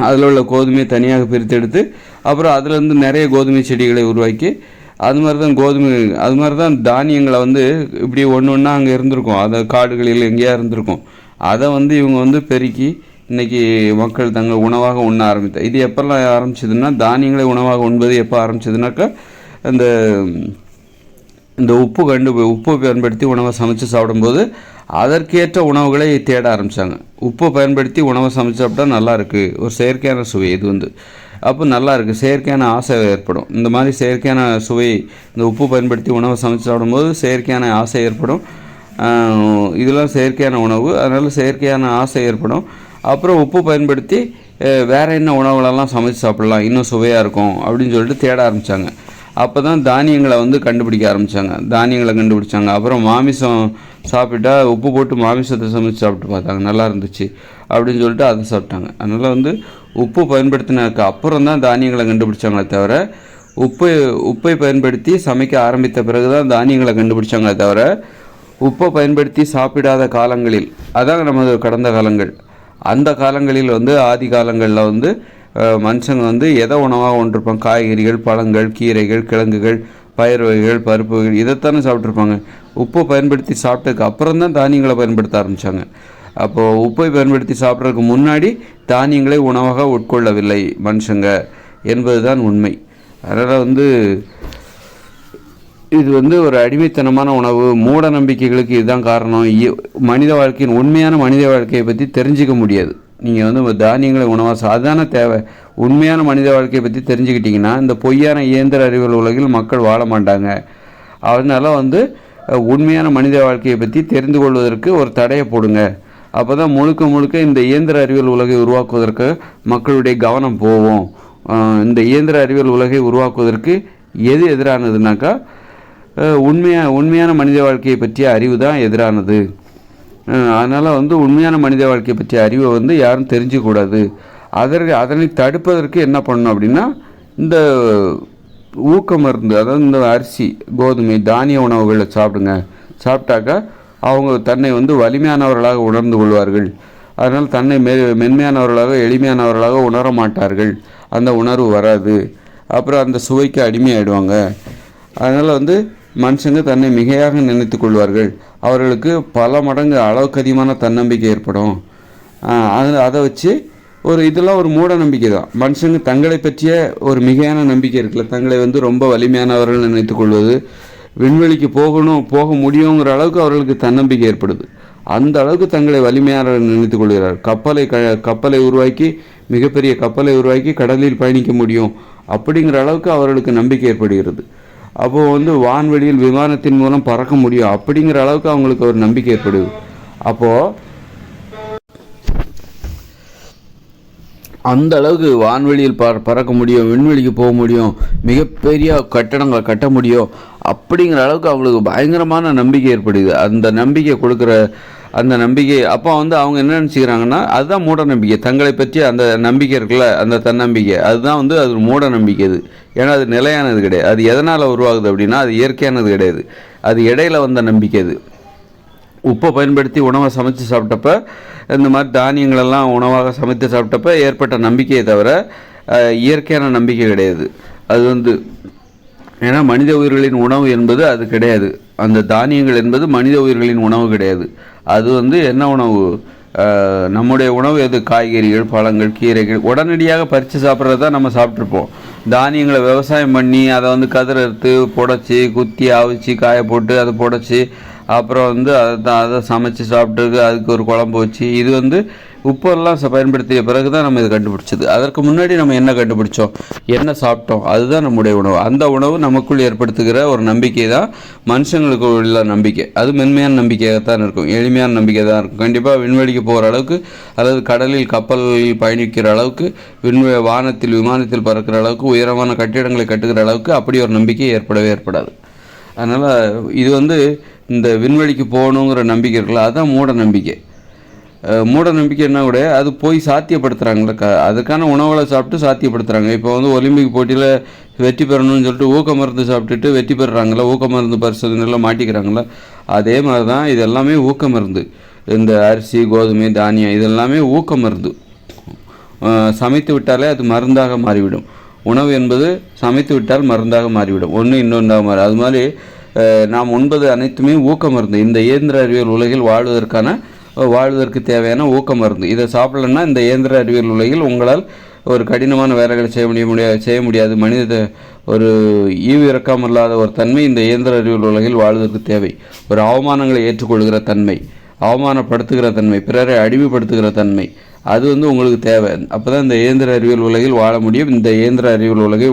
அதில் உள்ள கோதுமையை தனியாக பிரித்தெடுத்து அப்புறம் அதிலேருந்து நிறைய கோதுமை செடிகளை உருவாக்கி, அது மாதிரி தான் தானியங்களை இப்படி ஒன்றா அங்கே இருந்திருக்கும். அதை காடுகளில் எங்கேயா இருந்திருக்கும். அதை இவங்க பெருக்கி இன்றைக்கி மக்கள் தங்கள் உணவாக உண்ண ஆரம்பித்தார். இது எப்போல்லாம் ஆரம்பிச்சதுன்னா, தானியங்களை உணவாக உண்பது எப்போ ஆரம்பிச்சதுனாக்கா, இந்த உப்பு பயன்படுத்தி உணவை சமைச்சு சாப்பிடும்போது அதற்கேற்ற உணவுகளை தேட ஆரம்பித்தாங்க. உப்பை பயன்படுத்தி உணவை சமைச்சு சாப்பிட்டா நல்லாயிருக்கு, ஒரு செயற்கையான சுவை, இது அப்போ நல்லா இருக்குது, செயற்கையான ஆசை ஏற்படும். இந்த மாதிரி செயற்கையான சுவை, இந்த உப்பு பயன்படுத்தி உணவை சமைச்சு சாப்பிடும்போது செயற்கையான ஆசை ஏற்படும். இதெல்லாம் செயற்கையான உணவு, அதனால் செயற்கையான ஆசை ஏற்படும். அப்புறம் உப்பு பயன்படுத்தி வேறு என்ன உணவுகளெல்லாம் சமைச்சு சாப்பிட்லாம், இன்னும் சுவையாக இருக்கும் அப்படின்னு சொல்லிட்டு தேட ஆரம்பித்தாங்க. அப்போ தான் தானியங்களை கண்டுபிடிக்க ஆரம்பித்தாங்க. அப்புறம் மாமிசம் சாப்பிட்டா உப்பு போட்டு மாமிசத்தை சமைச்சு சாப்பிட்டு பார்த்தாங்க, நல்லா இருந்துச்சு அப்படின்னு சொல்லிட்டு அதை சாப்பிட்டாங்க. அதனால் உப்பு பயன்படுத்தினதுக்கு அப்புறம் தான் தானியங்களை கண்டுபிடிச்சாங்களே தவிர, உப்பை பயன்படுத்தி சமைக்க ஆரம்பித்த பிறகு தான் தானியங்களை கண்டுபிடிச்சாங்களே தவிர, உப்பை பயன்படுத்தி சாப்பிடாத காலங்களில், அதான் நமது கடந்த காலங்கள், அந்த காலங்களில் ஆதி காலங்களில் மனுஷங்க எதை உணவாக கொண்டிருப்பாங்க, காய்கறிகள், பழங்கள், கீரைகள், கிழங்குகள், பயிர் வகைகள், பருப்பு வகைகள், இதைத்தானே சாப்பிட்ருப்பாங்க. உப்பை பயன்படுத்தி சாப்பிட்டதுக்கு அப்புறம் தான் தானியங்களை பயன்படுத்த ஆரம்பித்தாங்க. அப்போது உப்பை பயன்படுத்தி சாப்பிட்றதுக்கு முன்னாடி தானியங்களை உணவாக உட்கொள்ளவில்லை மனுஷங்க என்பது தான் உண்மை. அதனால் இது ஒரு அடிமைத்தனமான உணவு, மூட நம்பிக்கைகளுக்கு இதுதான் காரணம். மனித வாழ்க்கையின் உண்மையான மனித வாழ்க்கையை பற்றி தெரிஞ்சிக்க முடியாது. நீங்கள் தானியங்களை உணவாக அதுதானே தேவை. உண்மையான மனித வாழ்க்கையை பற்றி தெரிஞ்சுக்கிட்டிங்கன்னா இந்த பொய்யான இயந்திர அறிவியல் உலகில் மக்கள் வாழ மாட்டாங்க. அதனால் உண்மையான மனித வாழ்க்கையை பற்றி தெரிந்து கொள்வதற்கு ஒரு தடையை போடுங்க. அப்போ தான் முழுக்க இந்த இயந்திர அறிவியல் உலகை உருவாக்குவதற்கு மக்களுடைய கவனம் போகும். இந்த இயந்திர அறிவியல் உலகை உருவாக்குவதற்கு எது எதிரானதுனாக்கா, உண்மையான மனித வாழ்க்கையை பற்றிய அறிவு தான் எதிரானது. அதனால் வந்து உண்மையான மனித வாழ்க்கையை பற்றிய அறிவை வந்து யாரும் தெரிஞ்சுக்கூடாது. அதனை தடுப்பதற்கு என்ன பண்ணணும் அப்படின்னா, இந்த ஊக்க மருந்து, அதாவது இந்த அரிசி, கோதுமை, தானிய உணவுகளை சாப்பிடுங்க. சாப்பிட்டாக்கா அவங்க தன்னை வந்து வலிமையானவர்களாக உணர்ந்து கொள்வார்கள். அதனால் தன்னை மென்மையானவர்களாக எளிமையானவர்களாக உணர மாட்டார்கள். அந்த உணர்வு வராது. அப்புறம் அந்த சுவைக்கு அடிமையாயிடுவாங்க. அதனால் வந்து மனுஷங்க தன்னை மிகையாக நினைத்து கொள்வார்கள். அவர்களுக்கு பல மடங்கு அளவுக்கு அதிகமான தன்னம்பிக்கை ஏற்படும். அதை வச்சு இதெல்லாம் ஒரு மூட நம்பிக்கை தான். மனுஷங்க தங்களை பற்றிய ஒரு மிகையான நம்பிக்கை இருக்குல்ல, தங்களை வந்து ரொம்ப வலிமையானவர்கள் நினைத்து கொள்வது, விண்வெளிக்கு போக முடியுங்கிற அளவுக்கு அவர்களுக்கு தன்னம்பிக்கை ஏற்படுது. அந்த அளவுக்கு தங்களை வலிமையானவர்கள் நினைத்து கொள்கிறார். கப்பலை உருவாக்கி, மிகப்பெரிய கப்பலை உருவாக்கி கடலில் பயணிக்க முடியும் அப்படிங்கிற அளவுக்கு அவர்களுக்கு நம்பிக்கை ஏற்படுகிறது. அப்போது வந்து வான்வெளியில் விமானத்தின் மூலம் பறக்க முடியும் அப்படிங்கிற அளவுக்கு அவங்களுக்கு ஒரு நம்பிக்கை ஏற்படுது. அப்போது அந்த அளவுக்கு வான்வெளியில் பறக்க முடியும், விண்வெளிக்கு போக முடியும், மிகப்பெரிய கட்டடங்களை கட்ட முடியும் அப்படிங்கிற அளவுக்கு அவங்களுக்கு பயங்கரமான நம்பிக்கை ஏற்படுது. அந்த நம்பிக்கை கொடுக்குற அந்த நம்பிக்கை அப்போ வந்து அவங்க என்ன நினச்சிக்கிறாங்கன்னா, அதுதான் மூட நம்பிக்கை. தங்களை பற்றி அந்த நம்பிக்கை இருக்குல்ல, அந்த தன்னம்பிக்கை, அதுதான் வந்து அது மூட நம்பிக்கை. அது ஏன்னா அது நிலையானது கிடையாது. அது எதனால் உருவாகுது அப்படின்னா, அது இயற்கையானது கிடையாது. அது இடையில வந்த நம்பிக்கை. அது உப்பை பயன்படுத்தி உணவை சமைச்சு சாப்பிட்டப்ப, இந்த மாதிரி தானியங்களெல்லாம் உணவாக சமைத்து சாப்பிட்டப்ப ஏற்பட்ட நம்பிக்கையை தவிர இயற்கையான நம்பிக்கை கிடையாது. அது வந்து ஏன்னா மனித உயிர்களின் உணவு என்பது அது கிடையாது. அந்த தானியங்கள் என்பது மனித உயிர்களின் உணவு கிடையாது. அது வந்து என்ன உணவு? நம்முடைய உணவு எது? காய்கறிகள், பழங்கள், கீரைகள் உடனடியாக பறித்து சாப்பிட்றது தான் நம்ம சாப்பிட்ருப்போம். தானியங்களை விவசாயம் பண்ணி அதை வந்து கதிர் அறுத்து புடைச்சி குத்தி அவிச்சு காய போட்டு அதை புடைச்சி அப்புறம் வந்து அதை சமைச்சு சாப்பிட்டு அதுக்கு ஒரு குழம்பு வச்சு, இது வந்து உப்பெல்லாம் பயன்படுத்திய பிறகு தான் நம்ம இதை கண்டுபிடிச்சது. அதற்கு முன்னாடி நம்ம என்ன கண்டுபிடிச்சோம், என்ன சாப்பிட்டோம், அதுதான் நம்முடைய உணவு. அந்த உணவு நமக்குள் ஏற்படுத்துகிற ஒரு நம்பிக்கை தான் மனுஷங்களுக்கு உள்ள நம்பிக்கை. அது மென்மையான நம்பிக்கையாகத்தான் இருக்கும், எளிமையான நம்பிக்கை தான் இருக்கும். கண்டிப்பாக விண்வெளிக்கு போகிற அளவுக்கு, அல்லது கடலில் கப்பலில் பயணிக்கிற அளவுக்கு, வானத்தில் விமானத்தில் பறக்கிற அளவுக்கு, உயரமான கட்டிடங்களை கட்டுகிற அளவுக்கு அப்படி ஒரு நம்பிக்கை ஏற்படவே ஏற்படாது. அதனால் இது வந்து இந்த விண்வெளிக்கு போகணுங்கிற நம்பிக்கை இருக்குல்ல, அதுதான் மூட நம்பிக்கை. மூட நம்பிக்கைன்னா கூட அது போய் சாத்தியப்படுத்துகிறாங்களே, அதுக்கான உணவுகளை சாப்பிட்டு சாத்தியப்படுத்துகிறாங்க. இப்போ வந்து ஒலிம்பிக் போட்டியில் வெற்றி பெறணும்னு சொல்லிட்டு ஊக்க மருந்து சாப்பிட்டுட்டு வெற்றி பெறுறாங்களா, ஊக்க மருந்து பரிசோதனைலாம் மாட்டிக்கிறாங்களா, அதே மாதிரி தான் இது எல்லாமே ஊக்க மருந்து. இந்த அரிசி, கோதுமை, தானியம் இதெல்லாமே ஊக்க மருந்து. சமைத்து விட்டாலே அது மருந்தாக மாறிவிடும். உணவு என்பது சமைத்து விட்டால் மருந்தாக மாறிவிடும், ஒன்று இன்னொன்றாக மாறி. அது மாதிரி நாம் உண்பது அனைத்துமே ஊக்க மருந்து. இந்த இயந்திர அறிவியல் உலகில் வாழ்வதற்கு தேவையான ஊக்க மருந்து. இதை சாப்பிடலன்னா இந்த இயந்திர அறிவியல் உலகில் உங்களால் ஒரு கடினமான வேலைகளை செய்ய முடியாது. ஒரு ஈவு இறக்காமல்லாத ஒரு தன்மை இந்த இயந்திர அறிவியல் உலகில் வாழ்வதற்கு தேவை. ஒரு அவமானங்களை ஏற்றுக்கொள்கிற தன்மை, அவமானப்படுத்துகிற தன்மை, பிறரை அடிமைப்படுத்துகிற தன்மை, அது வந்து உங்களுக்கு தேவை. அப்போ தான் இந்த இயந்திர அறிவியல் உலகில் வாழ முடியும். இந்த இயந்திர அறிவியல் உலகை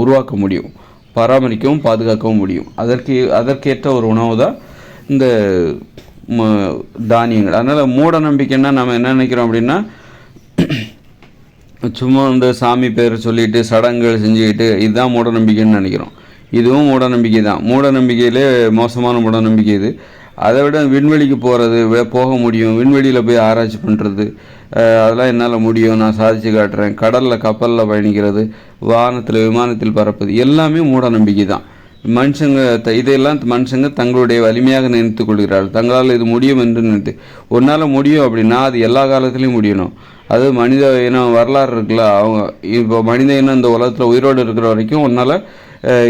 உருவாக்க முடியும், பராமரிக்கவும் பாதுகாக்கவும் முடியும். அதற்கேற்ற ஒரு உணவு தான் இந்த தானியங்கள். அதனால் மூட நம்பிக்கைன்னா நம்ம என்ன நினைக்கிறோம் அப்படின்னா, சும்மா இந்த சாமி பேர் சொல்லிட்டு சடங்குகள் செஞ்சுக்கிட்டு இதுதான் மூட நம்பிக்கைன்னு நினைக்கிறோம். இதுவும் மூட நம்பிக்கை தான். மூட நம்பிக்கையிலே மோசமான மூட நம்பிக்கை இது. அதை விட விண்வெளிக்கு போக முடியும், விண்வெளியில் போய் ஆராய்ச்சி பண்ணுறது, அதெல்லாம் என்னால் முடியும், நான் சாதித்து காட்டுறேன், கடலில் கப்பலில் பயணிக்கிறது, வானத்தில் விமானத்தில் பறப்பது, எல்லாமே மூட நம்பிக்கை தான். இதையெல்லாம் மனுஷங்க தங்களுடைய வலிமையாக நினைத்து கொள்கிறார்கள். தங்களால் இது முடியும் என்று நினைத்து, ஒன்றால் முடியும் அப்படின்னா அது எல்லா காலத்துலேயும் முடியணும். அது மனித இனம் வரலாறு இருக்குல்ல, இப்போ மனித இனம் இந்த உலகத்தில் உயிரோடு இருக்கிற வரைக்கும் ஒன்றால்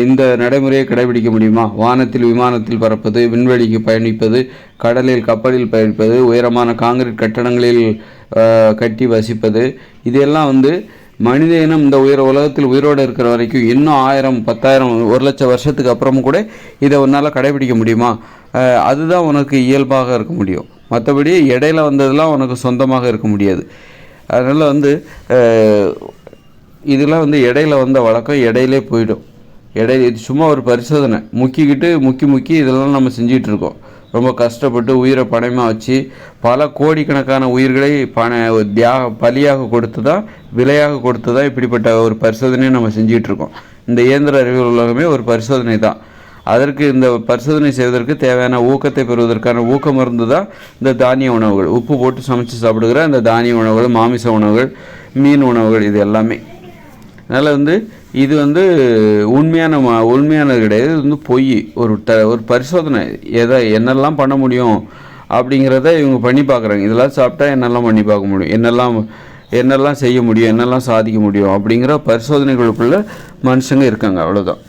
இந்த நடைமுறையை கடைபிடிக்க முடியுமா? வானத்தில் விமானத்தில் பறப்பது, விண்வெளிக்கு பயணிப்பது, கடலில் கப்பலில் பயணிப்பது, உயரமான காங்கிரீட் கட்டடங்களில் கட்டி வசிப்பது, இதெல்லாம் வந்து மனித இனம் இந்த உலகத்தில் உயிரோடு இருக்கிற வரைக்கும் இன்னும் 1000, 10,000, 1,00,000 வருஷத்துக்கு அப்புறமும் கூட இதை உன்னால் கடைபிடிக்க முடியுமா? அதுதான் உனக்கு இயல்பாக இருக்க முடியும். மற்றபடி இடையில வந்ததெல்லாம் உனக்கு சொந்தமாக இருக்க முடியாது. அதனால் வந்து இதெல்லாம் வந்து இடையில வந்த வழக்கம் இடையிலே போயிடும். இது சும்மா ஒரு பரிசோதனை, முக்கி இதெல்லாம் நம்ம செஞ்சிகிட்ருக்கோம். ரொம்ப கஷ்டப்பட்டு உயிரை பணமாக வச்சு பல கோடிக்கணக்கான உயிர்களை பலியாக கொடுத்து தான், விலையாக கொடுத்து தான் இப்படிப்பட்ட ஒரு பரிசோதனையை நம்ம செஞ்சிகிட்ருக்கோம். இந்த இயந்திர அறிவியல் உலகமே ஒரு பரிசோதனை தான். அதற்கு இந்த பரிசோதனை செய்வதற்கு தேவையான ஊக்கத்தை பெறுவதற்கான ஊக்க மருந்து தான் இந்த தானிய உணவுகள். உப்பு போட்டு சமைச்சு சாப்பிடுகிற இந்த தானிய உணவுகள், மாமிச உணவுகள், மீன் உணவுகள், இது எல்லாமே. அதனால் இது உண்மையானது கிடையாது. இது பொய். ஒரு பரிசோதனை என்னெல்லாம் பண்ண முடியும் அப்படிங்கிறத இவங்க பண்ணி பார்க்குறாங்க. இதெல்லாம் சாப்பிட்டா என்னெல்லாம் பண்ணி பார்க்க முடியும், என்னெல்லாம் செய்ய முடியும், என்னெல்லாம் சாதிக்க முடியும் அப்படிங்கிற பரிசோதனைகளுக்குள்ளே மனுஷங்க இருக்காங்க. அவ்வளோதான்.